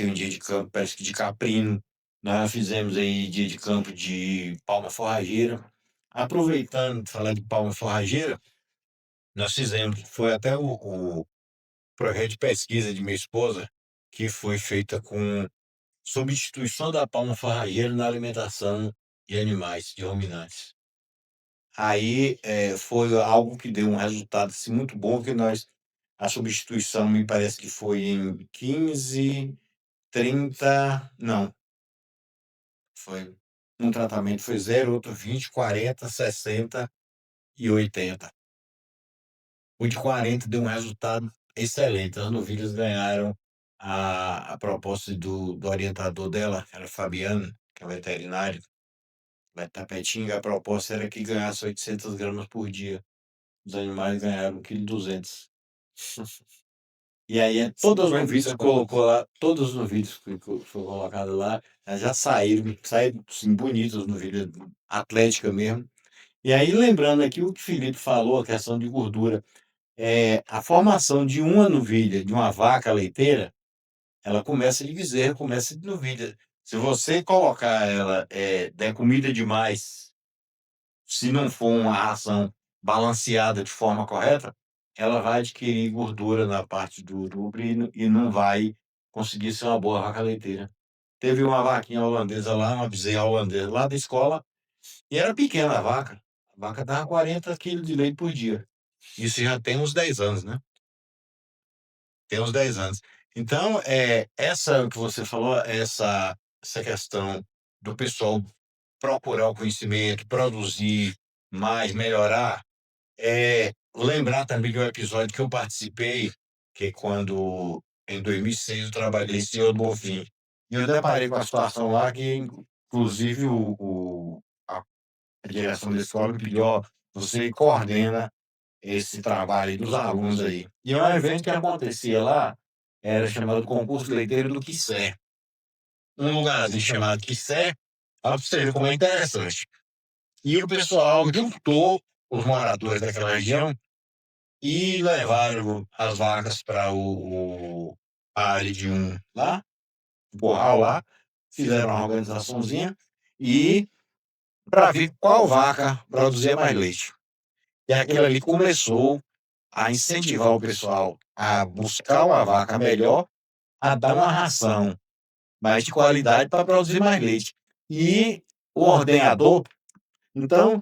um dia de campo, parece que de caprino, nós fizemos aí dia de campo de palma forrageira. Aproveitando de falar de palma forrageira, nós fizemos, foi até o projeto de pesquisa de minha esposa, que foi feita com substituição da palma forrageira na alimentação de animais, de ruminantes. Aí foi algo que deu um resultado assim, muito bom, que a substituição me parece que foi em 15, 30, não, foi um tratamento foi 0, outro 20, 40, 60 e 80. O de 40 deu um resultado excelente. As novilhas ganharam a proposta do orientador dela, que era Fabiano, que é veterinário, lá de Tapetinga. A proposta era que ganhasse 800 gramas por dia. Os animais ganharam 1,2 kg. E aí, todas as novilhas que colocou lá, todas as novilhas que foram colocadas lá, elas já saíram assim, bonitas, as novilhas atléticas mesmo. E aí, lembrando aqui o que o Felipe falou, a questão de gordura. A formação de uma novilha, de uma vaca leiteira, ela começa de bezerro, começa de novilha. Se você colocar ela, der comida demais, se não for uma ração balanceada de forma correta, ela vai adquirir gordura na parte do ombro e não vai conseguir ser uma boa vaca leiteira. Teve uma vaquinha holandesa lá, uma bezerra holandesa lá da escola, e era pequena a vaca. A vaca dava 40 quilos de leite por dia. Isso já tem uns 10 anos, né? Tem uns 10 anos. Então, essa que você falou, essa questão do pessoal procurar o conhecimento, produzir mais, melhorar, lembrar também de um episódio que eu participei, que é quando, em 2006, eu trabalhei em Senhor do Bonfim. E eu deparei com a situação lá que, inclusive, a direção da escola me pediu: ó, você coordena esse trabalho aí dos alunos aí. E um evento que acontecia lá era chamado Concurso Leiteiro do Quissé. Um lugarzinho chamado Quissé, para você ver como é interessante. E o pessoal juntou os moradores daquela região e levaram as vacas para a área de lá, o curral lá, fizeram uma organizaçãozinha e para ver qual vaca produzia mais leite. E aquilo ali começou a incentivar o pessoal a buscar uma vaca melhor, a dar uma ração mais de qualidade para produzir mais leite. E o ordenador, então,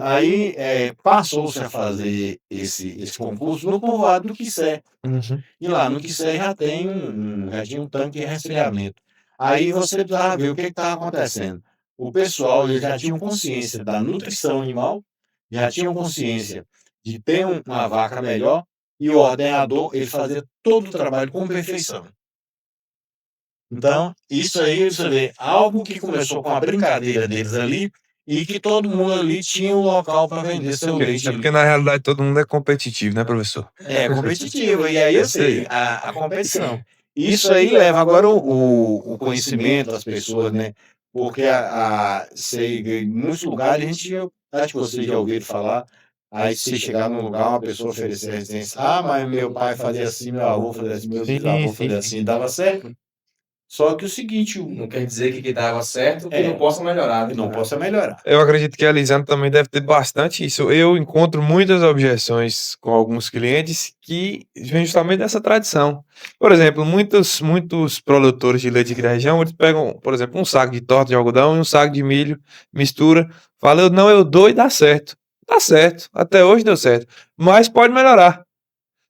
aí passou-se a fazer esse concurso no povoado do Quissé. Uhum. E lá no Quissé já já tinha um tanque de resfriamento. Aí você precisava ver o que estava acontecendo. O pessoal eles já tinham consciência da nutrição animal, já tinham consciência de ter uma vaca melhor, e o ordenador ele fazia todo o trabalho com perfeição. Então, isso aí, você vê, algo que começou com a brincadeira deles ali, e que todo mundo ali tinha um local para vender seu leite. É porque na realidade todo mundo é competitivo, né, professor? É competitivo, e aí eu sei, a competição. Isso aí leva agora o conhecimento das pessoas, né? Porque sei, em muitos lugares acho que vocês já ouviram falar, aí se chegar num lugar, uma pessoa oferecer resistência, mas meu pai fazia assim, meu avô fazia assim, meu bisavô fazia assim, dava certo. Só que o seguinte, Não quer dizer que estava certo que É. não possa melhorar, né? não possa melhorar. Eu acredito que a Lisandro também deve ter bastante isso. Eu encontro muitas objeções com alguns clientes que vêm justamente dessa tradição. Por exemplo, muitos produtores de leite aqui da região, eles pegam, por exemplo, um saco de torta de algodão e um saco de milho, mistura, fala, eu dou e dá certo. Dá certo, até hoje deu certo, mas pode melhorar.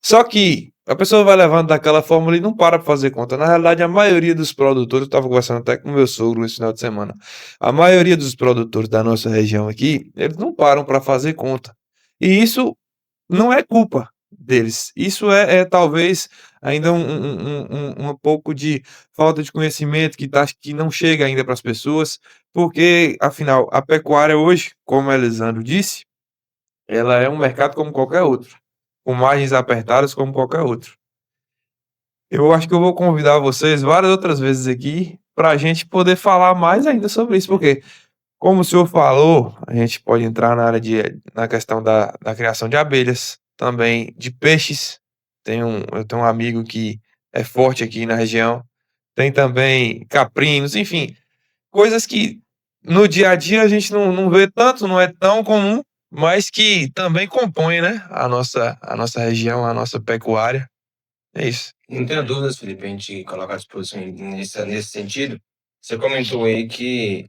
Só que a pessoa vai levando daquela forma e não para fazer conta. Na realidade, a maioria dos produtores, eu estava conversando até com meu sogro esse final de semana, a maioria dos produtores da nossa região aqui, eles não param para fazer conta. E isso não é culpa deles. Isso é talvez ainda um pouco de falta de conhecimento que não chega ainda para as pessoas, porque, afinal, a pecuária hoje, como a Elisandro disse, ela é um mercado como qualquer outro, com margens apertadas como qualquer outro. Eu acho que eu vou convidar vocês várias outras vezes aqui para a gente poder falar mais ainda sobre isso, porque, como o senhor falou, a gente pode entrar na questão da criação de abelhas, também de peixes. Eu tenho um amigo que é forte aqui na região. Tem também caprinos, enfim, coisas que no dia a dia a gente não vê tanto, não é tão comum, mas que também compõem, né, a nossa região, a nossa pecuária. É isso. Não tenho dúvidas, Felipe, a gente colocar à disposição nesse sentido. Você comentou aí que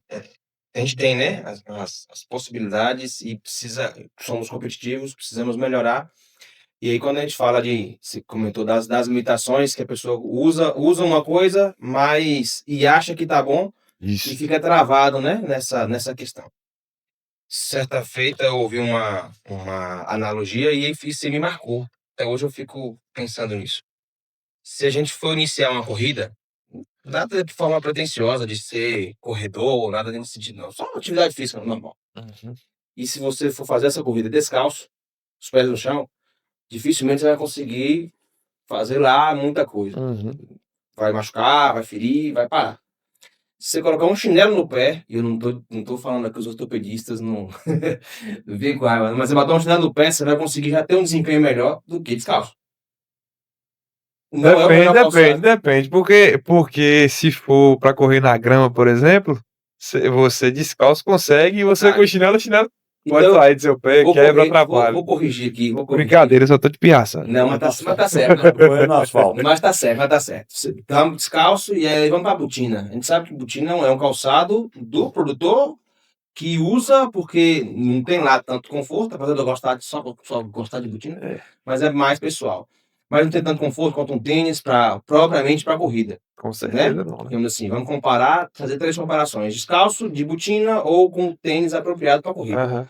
a gente tem, né, as possibilidades e somos competitivos, precisamos melhorar. E aí, quando a gente fala você comentou das limitações, que a pessoa usa uma coisa, mas e acha que tá bom e Isso. fica travado, né, nessa questão. Certa feita eu ouvi uma analogia e isso me marcou. Até hoje eu fico pensando nisso. Se a gente for iniciar uma corrida, nada de forma pretensiosa de ser corredor, nada nesse sentido, não. Só uma atividade física normal. Uhum. E se você for fazer essa corrida descalço, os pés no chão, dificilmente você vai conseguir fazer lá muita coisa. Uhum. Vai machucar, vai ferir, vai parar. Se você colocar um chinelo no pé, e eu não tô falando aqui os ortopedistas não vê com raiva, mas você botar um chinelo no pé, você vai conseguir já ter um desempenho melhor do que descalço. Não é o melhor calçado. Depende. Porque se for para correr na grama, por exemplo, você descalço consegue e você com o chinelo pode Então, sair do seu pé, quebra, atrapalha. vou corrigir aqui. Brincadeira, eu só tô te piaçando. Não, mas tá certo. Correr no asfalto. Mas tá certo. Estamos descalço e aí vamos pra botina. A gente sabe que botina é um calçado do produtor que usa porque não tem lá tanto conforto, apesar de eu gostar só gostar de botina, mas é mais pessoal. Mas não tem tanto conforto quanto um tênis propriamente para corrida. Com certeza não, né? Digamos assim, vamos comparar, fazer 3 comparações: descalço, de botina ou com tênis apropriado para corrida. Aham.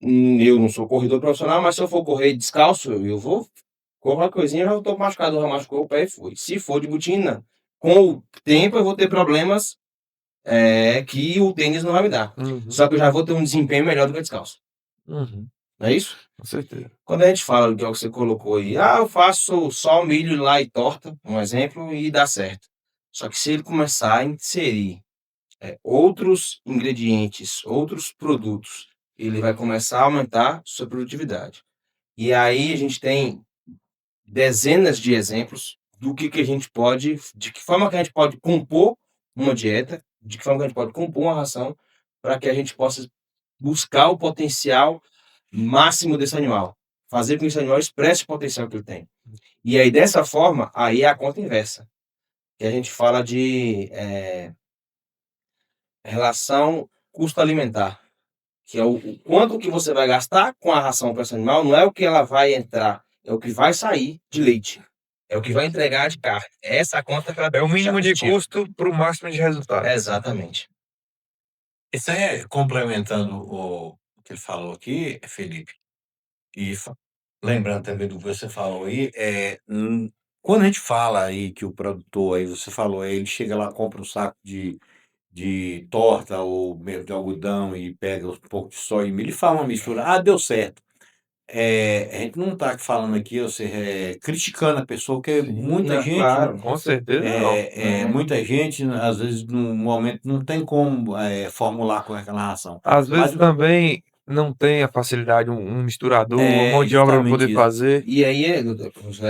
Eu não sou corredor profissional, mas se eu for correr descalço, eu vou, qualquer coisinha, eu já estou machucado, já machucou o pé e foi. Se for de botina, com o tempo eu vou ter problemas que o tênis não vai me dar. Uhum. Só que eu já vou ter um desempenho melhor do que descalço. Uhum. Não é isso? Com certeza. Quando a gente fala do que é o que você colocou aí, eu faço só milho lá e torta, um exemplo, e dá certo. Só que se ele começar a inserir outros ingredientes, outros produtos, ele vai começar a aumentar sua produtividade. E aí a gente tem dezenas de exemplos do que a gente pode, de que forma que a gente pode compor uma dieta, de que forma que a gente pode compor uma ração, para que a gente possa buscar o potencial máximo desse animal, fazer com que esse animal expresse o potencial que ele tem. E aí, dessa forma, aí é a conta inversa, que a gente fala de relação custo alimentar, que é o quanto que você vai gastar com a ração para esse animal, não é o que ela vai entrar, é o que vai sair de leite, é o que vai entregar de carne. Essa conta que ela É o mínimo de custo. custo para o máximo de resultado. Exatamente. Isso aí, complementando o que ele falou aqui, Felipe, e lembrando também do que você falou aí, quando a gente fala aí que o produtor, aí você falou, aí ele chega lá, compra um saco de torta ou mesmo de algodão e pega um pouco de soja e milho e faz uma mistura, deu certo. A gente não está falando aqui, ou seja, criticando a pessoa, porque muita gente, Claro. Com certeza não. muita gente, às vezes, no momento, não tem como formular com aquela ração. Às vezes Mas- também não tem a facilidade, um misturador, uma mão de obra para justamente poder isso. fazer. E aí é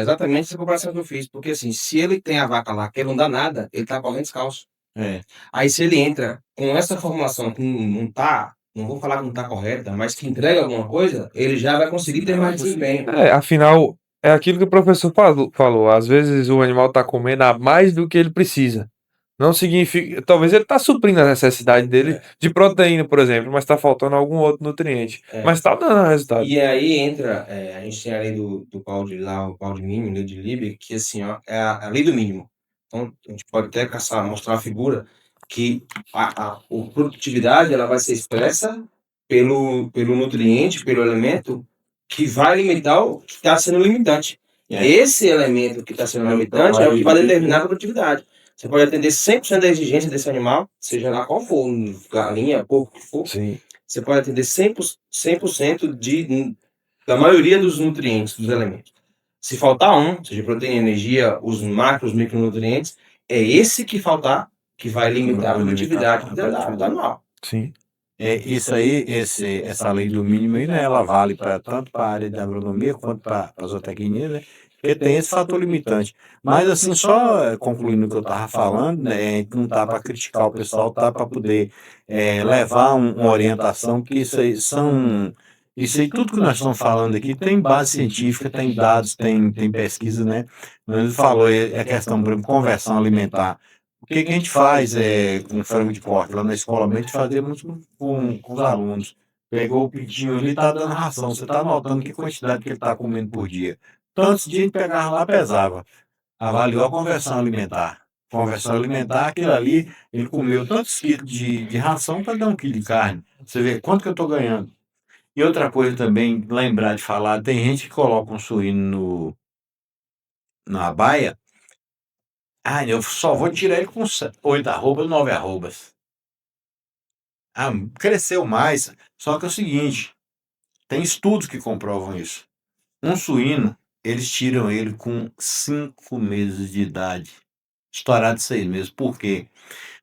exatamente essa comparação que eu fiz, porque assim, se ele tem a vaca lá que não dá nada, ele tá correndo descalço. É. Aí se ele entra com essa formulação que não tá, não vou falar que não tá correta, mas que entrega alguma coisa, ele já vai conseguir ter mais desempenho. Afinal, é aquilo que o professor falou. Às vezes o animal está comendo a mais do que ele precisa. Não significa. Talvez ele está suprindo a necessidade dele de proteína, por exemplo, mas está faltando algum outro nutriente. Mas está dando resultado. E aí entra, a gente tem a lei do Pauli lá, o Pauli mínimo, lei de Liebig, que assim, ó, é a lei do mínimo. Então, a gente pode até mostrar uma figura que a produtividade ela vai ser expressa pelo nutriente, pelo elemento que vai limitar o que está sendo limitante. Esse elemento que está sendo limitante é o que vai determinar a produtividade. Você pode atender 100% da exigência desse animal, seja lá qual for, galinha, porco, o que for. Sim. Você pode atender 100% da maioria dos nutrientes, dos elementos. Se faltar um, seja proteína, energia, os macros, micronutrientes, é esse que faltar que vai limitar a produtividade do animal. Sim. Isso aí, essa lei do mínimo aí, né, ela vale tanto para a área de agronomia quanto para a zootecnia, né? Porque tem esse fator limitante. Mas, assim, só concluindo o que eu estava falando, né, não tá para criticar o pessoal, tá para poder levar uma orientação, porque isso aí, tudo que nós estamos falando aqui tem base científica, tem dados, tem pesquisa, né? Ele falou, a questão, por exemplo, conversão alimentar. O que a gente faz com frango de corte? Lá na escola, a gente fazia muito com os alunos. Pegou o pitinho ali, tá dando ração. Você está notando que quantidade que ele está comendo por dia. Então, antes de a gente pegar lá, pesava. Avaliou a conversão alimentar. Conversão alimentar, aquilo ali, ele comeu tantos quilos de ração para dar 1 quilo de carne. Você vê quanto que eu estou ganhando. E outra coisa também, lembrar de falar, tem gente que coloca um suíno na baia. Eu só vou tirar ele com 8 arrobas, 9 arrobas. Cresceu mais. Só que é o seguinte, tem estudos que comprovam isso. Um suíno, eles tiram ele com 5 meses de idade. Estourado 6 meses. Por quê?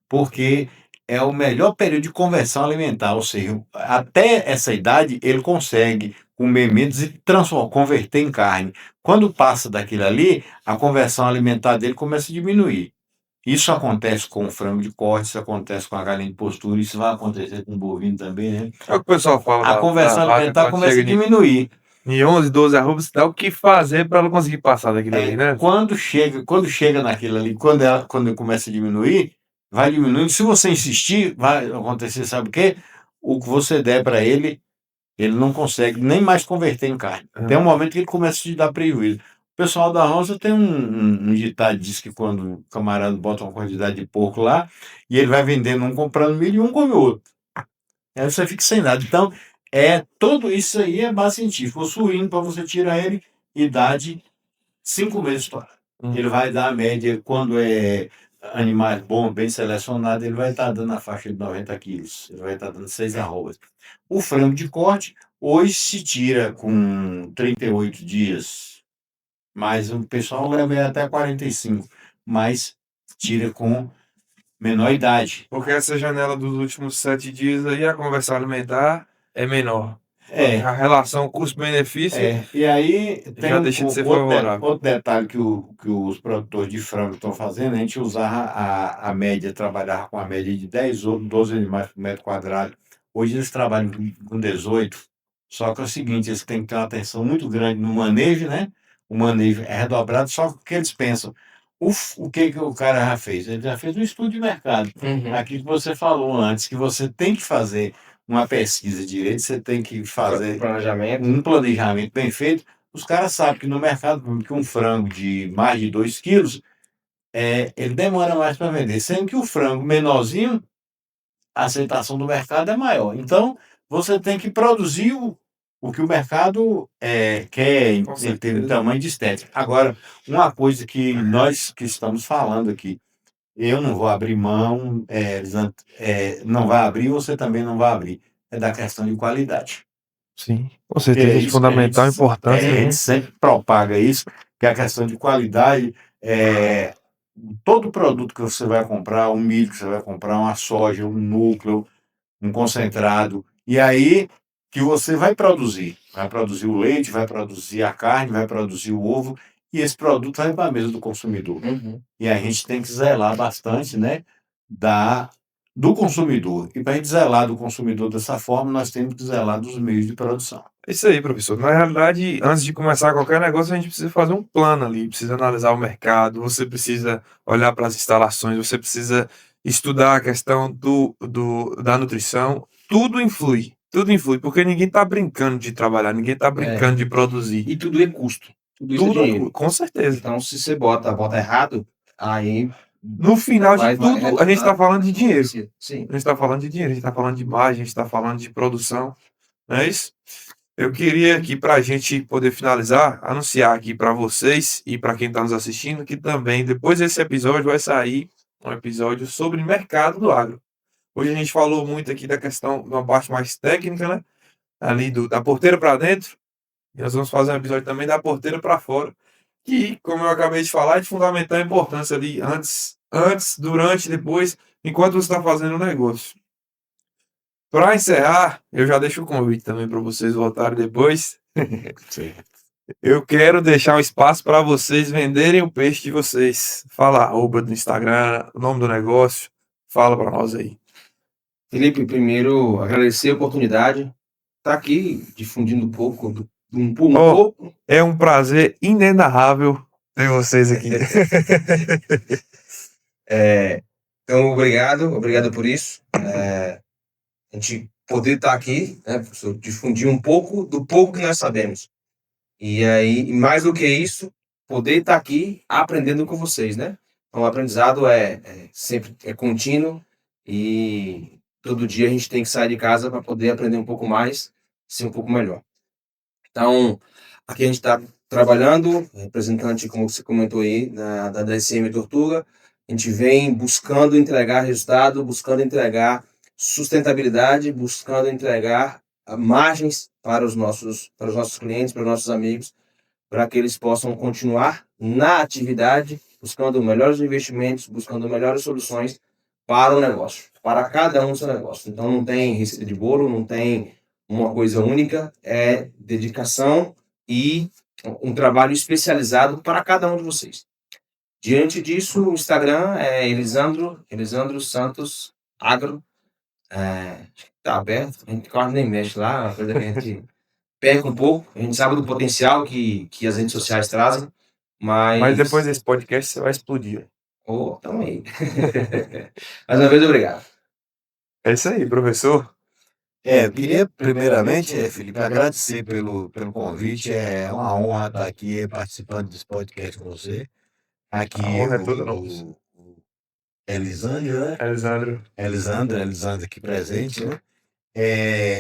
Porque é o melhor período de conversão alimentar. Ou seja, até essa idade, ele consegue comer menos e converter em carne. Quando passa daquilo ali, a conversão alimentar dele começa a diminuir. Isso acontece com o frango de corte, isso acontece com a galinha de postura, isso vai acontecer com o bovino também, né? É o que o pessoal fala. A conversão alimentar começa a diminuir. Em 11, 12 arrobas, dá o que fazer para ela conseguir passar daquilo ali, né? Quando chega naquilo ali, quando começa a diminuir, vai diminuindo. Se você insistir, vai acontecer, sabe o quê? O que você der para ele, ele não consegue nem mais converter em carne. Tem um momento que ele começa a te dar prejuízo. O pessoal da roça tem um ditado, diz que quando o camarada bota uma quantidade de porco lá, e ele vai vendendo um comprando milho e um come o outro. Aí você fica sem nada. Então, tudo isso aí é base científica. O suíno, para você tirar ele, idade 5 meses para. Ele vai dar a média, quando é animais bons, bem selecionados, ele vai estar dando a faixa de 90 quilos. Ele vai estar dando 6 arrobas. O frango de corte, hoje se tira com 38 dias. Mas o pessoal leva até 45, mas tira com menor idade. Porque essa janela dos últimos 7 dias aí, a conversão alimentar é menor. A relação custo-benefício E aí tem já deixa de ser favorável. outro detalhe que os produtores de frango estão fazendo, a gente usava a média, trabalhava com a média de 10 ou 12 animais por metro quadrado. Hoje eles trabalham com 18. Só que é o seguinte, eles têm que ter uma atenção muito grande no manejo, né? O manejo é redobrado, só que eles pensam, o que o cara já fez? Ele já fez um estudo de mercado. Aquilo que você falou antes, que você tem que fazer uma pesquisa direito, você tem que fazer um planejamento bem feito. Os caras sabem que no mercado, que um frango de mais de 2 quilos, ele demora mais para vender, sendo que o frango menorzinho, a aceitação do mercado é maior. Então, você tem que produzir o que o mercado quer em termos de tamanho de estética. Agora, uma coisa que nós que estamos falando aqui, eu não vou abrir mão, não vai abrir, você também não vai abrir. É da questão de qualidade. Sim, com certeza, de fundamental importância. A gente sempre propaga isso, que a questão de qualidade todo produto que você vai comprar, um milho que você vai comprar, uma soja, um núcleo, um concentrado, e aí que você vai produzir o leite, vai produzir a carne, vai produzir o ovo, e esse produto vai para a mesa do consumidor. E a gente tem que zelar bastante, né, do consumidor. E para a gente zelar do consumidor dessa forma, nós temos que zelar dos meios de produção. É isso aí, professor. Na realidade, antes de começar qualquer negócio, a gente precisa fazer um plano ali, precisa analisar o mercado, você precisa olhar para as instalações, você precisa estudar a questão da nutrição. Tudo influi, porque ninguém está brincando de trabalhar, ninguém está brincando de produzir. E tudo é custo. Tudo isso é dinheiro. Com certeza. Então, se você bota errado, aí No final de vai tudo, a gente está falando de dinheiro. Sim. A gente está falando de dinheiro, a gente está falando de imagem, a gente está falando de produção. Não é isso? Eu queria aqui, para a gente poder finalizar, anunciar aqui para vocês e para quem está nos assistindo, que também depois desse episódio vai sair um episódio sobre mercado do agro. Hoje a gente falou muito aqui da questão, de uma parte mais técnica, né? Ali da porteira para dentro. E nós vamos fazer um episódio também da porteira para fora. Que, como eu acabei de falar, é de fundamental importância ali antes, durante, depois, enquanto você está fazendo o negócio. Para encerrar, eu já deixo o convite também para vocês voltarem depois. Eu quero deixar um espaço para vocês venderem o peixe de vocês. Fala arroba do Instagram, o nome do negócio. Fala para nós aí. Felipe, primeiro agradecer a oportunidade. Tá aqui difundindo um pouco. É um prazer inenarrável ter vocês aqui. Então, obrigado por isso. A gente poder estar aqui, né, professor, difundir um pouco do pouco que nós sabemos. E aí, mais do que isso, poder estar aqui aprendendo com vocês, né? Então, o aprendizado sempre contínuo e todo dia a gente tem que sair de casa para poder aprender um pouco mais, ser um pouco melhor. Então, aqui a gente está trabalhando, representante, como você comentou aí, da DSM Tortuga. A gente vem buscando entregar resultado, buscando entregar sustentabilidade, buscando entregar margens para os nossos clientes, para os nossos amigos, para que eles possam continuar na atividade, buscando melhores investimentos, buscando melhores soluções para o negócio, para cada um do seu negócio. Então, não tem receita de bolo, não tem uma coisa única, é dedicação e um trabalho especializado para cada um de vocês. Diante disso, o Instagram é Elisandro Santos Agro. Está aberto, a gente quase nem mexe lá, uma coisa que a gente perde um pouco. A gente sabe do potencial que as redes sociais trazem, Mas depois desse podcast você vai explodir. Tamo aí. Mais uma vez, obrigado. É isso aí, professor. Eu queria, primeiramente, Felipe, agradecer pelo convite. É uma honra estar aqui participando desse podcast com você. Aqui A honra é toda nossa. o Elisandro, né? Elisandro aqui presente, né?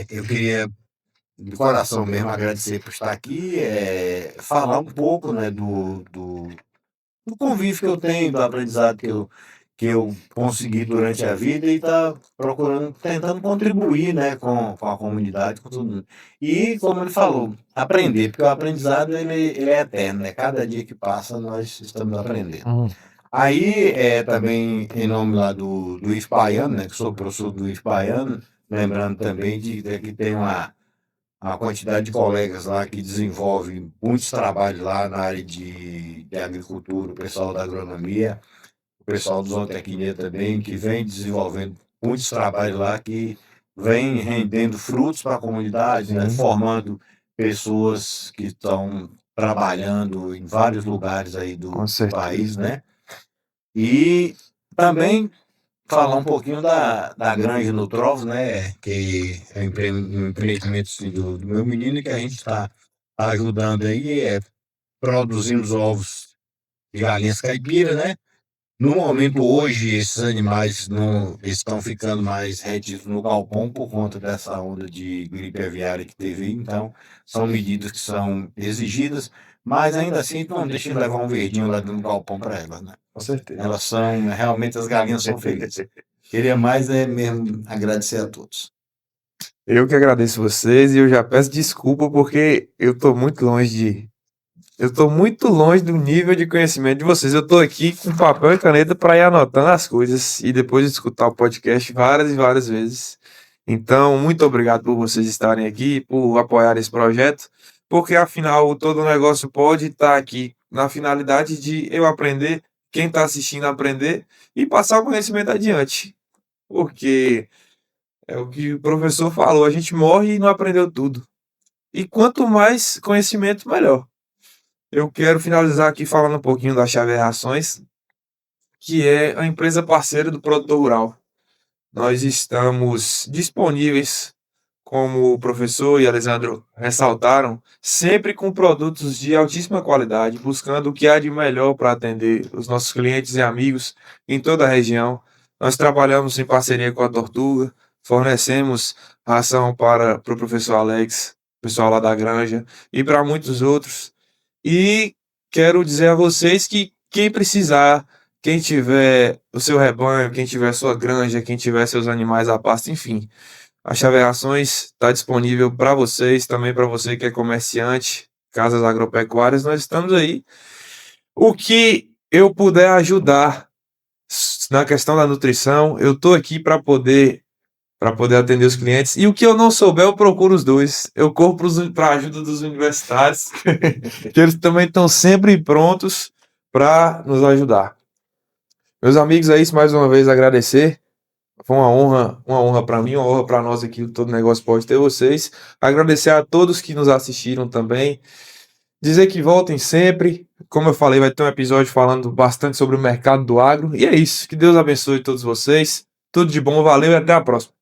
Eu queria, de coração mesmo, agradecer por estar aqui, falar um pouco, né, do convívio que eu tenho, do aprendizado que eu consegui durante a vida e tá tentando contribuir, né, com a comunidade, com tudo mundo. E, como ele falou, aprender, porque o aprendizado ele é eterno, né? Cada dia que passa nós estamos aprendendo. Aí, também, em nome lá do IF Baiano, né, que sou professor do IF Baiano, lembrando também que tem uma quantidade de colegas lá que desenvolvem muitos trabalhos lá na área de agricultura, o pessoal da agronomia, o pessoal do zootecnia também, que vem desenvolvendo muitos trabalhos lá, que vem rendendo frutos para a comunidade, né, formando pessoas que estão trabalhando em vários lugares aí do país, né? E também falar um pouquinho da Granja Nutrovos, né, que é um empreendimento assim, do meu menino, que a gente está ajudando aí, produzindo os ovos de galinhas caipira, né? No momento hoje, esses animais não estão ficando mais retidos no galpão por conta dessa onda de gripe aviária que teve, então são medidas que são exigidas, mas ainda assim não deixa de levar um verdinho lá no galpão para elas, né? Com certeza. Elas são, realmente as galinhas são felizes. Queria mais mesmo agradecer a todos. Eu que agradeço vocês e eu já peço desculpa porque eu tô muito longe do nível de conhecimento de vocês. Eu tô aqui com papel e caneta para ir anotando as coisas e depois de escutar o podcast várias e várias vezes. Então, muito obrigado por vocês estarem aqui, por apoiar esse projeto, porque afinal todo negócio pode estar aqui na finalidade de eu aprender, quem está assistindo aprender e passar o conhecimento adiante. Porque é o que o professor falou, a gente morre e não aprendeu tudo. E quanto mais conhecimento, melhor. Eu quero finalizar aqui falando um pouquinho da Xavier Rações, que é a empresa parceira do produtor rural. Nós estamos disponíveis, como o professor e Alessandro ressaltaram, sempre com produtos de altíssima qualidade, buscando o que há de melhor para atender os nossos clientes e amigos em toda a região. Nós trabalhamos em parceria com a Tortuga, fornecemos ração para o professor Alex, pessoal lá da granja, e para muitos outros. E quero dizer a vocês que quem precisar, quem tiver o seu rebanho, quem tiver sua granja, quem tiver seus animais a pasto, enfim, a Xavier Rações está disponível para vocês, também para você que é comerciante, casas agropecuárias, nós estamos aí. O que eu puder ajudar na questão da nutrição, eu estou aqui para poder atender os clientes. E o que eu não souber, eu procuro os dois. Eu corro para a ajuda dos universitários, que eles também estão sempre prontos para nos ajudar. Meus amigos, é isso. Mais uma vez agradecer. Foi uma honra para mim, uma honra para nós aqui. Todo negócio pode ter vocês. Agradecer a todos que nos assistiram também. Dizer que voltem sempre. Como eu falei, vai ter um episódio falando bastante sobre o mercado do agro. E é isso. Que Deus abençoe todos vocês. Tudo de bom, valeu e até a próxima.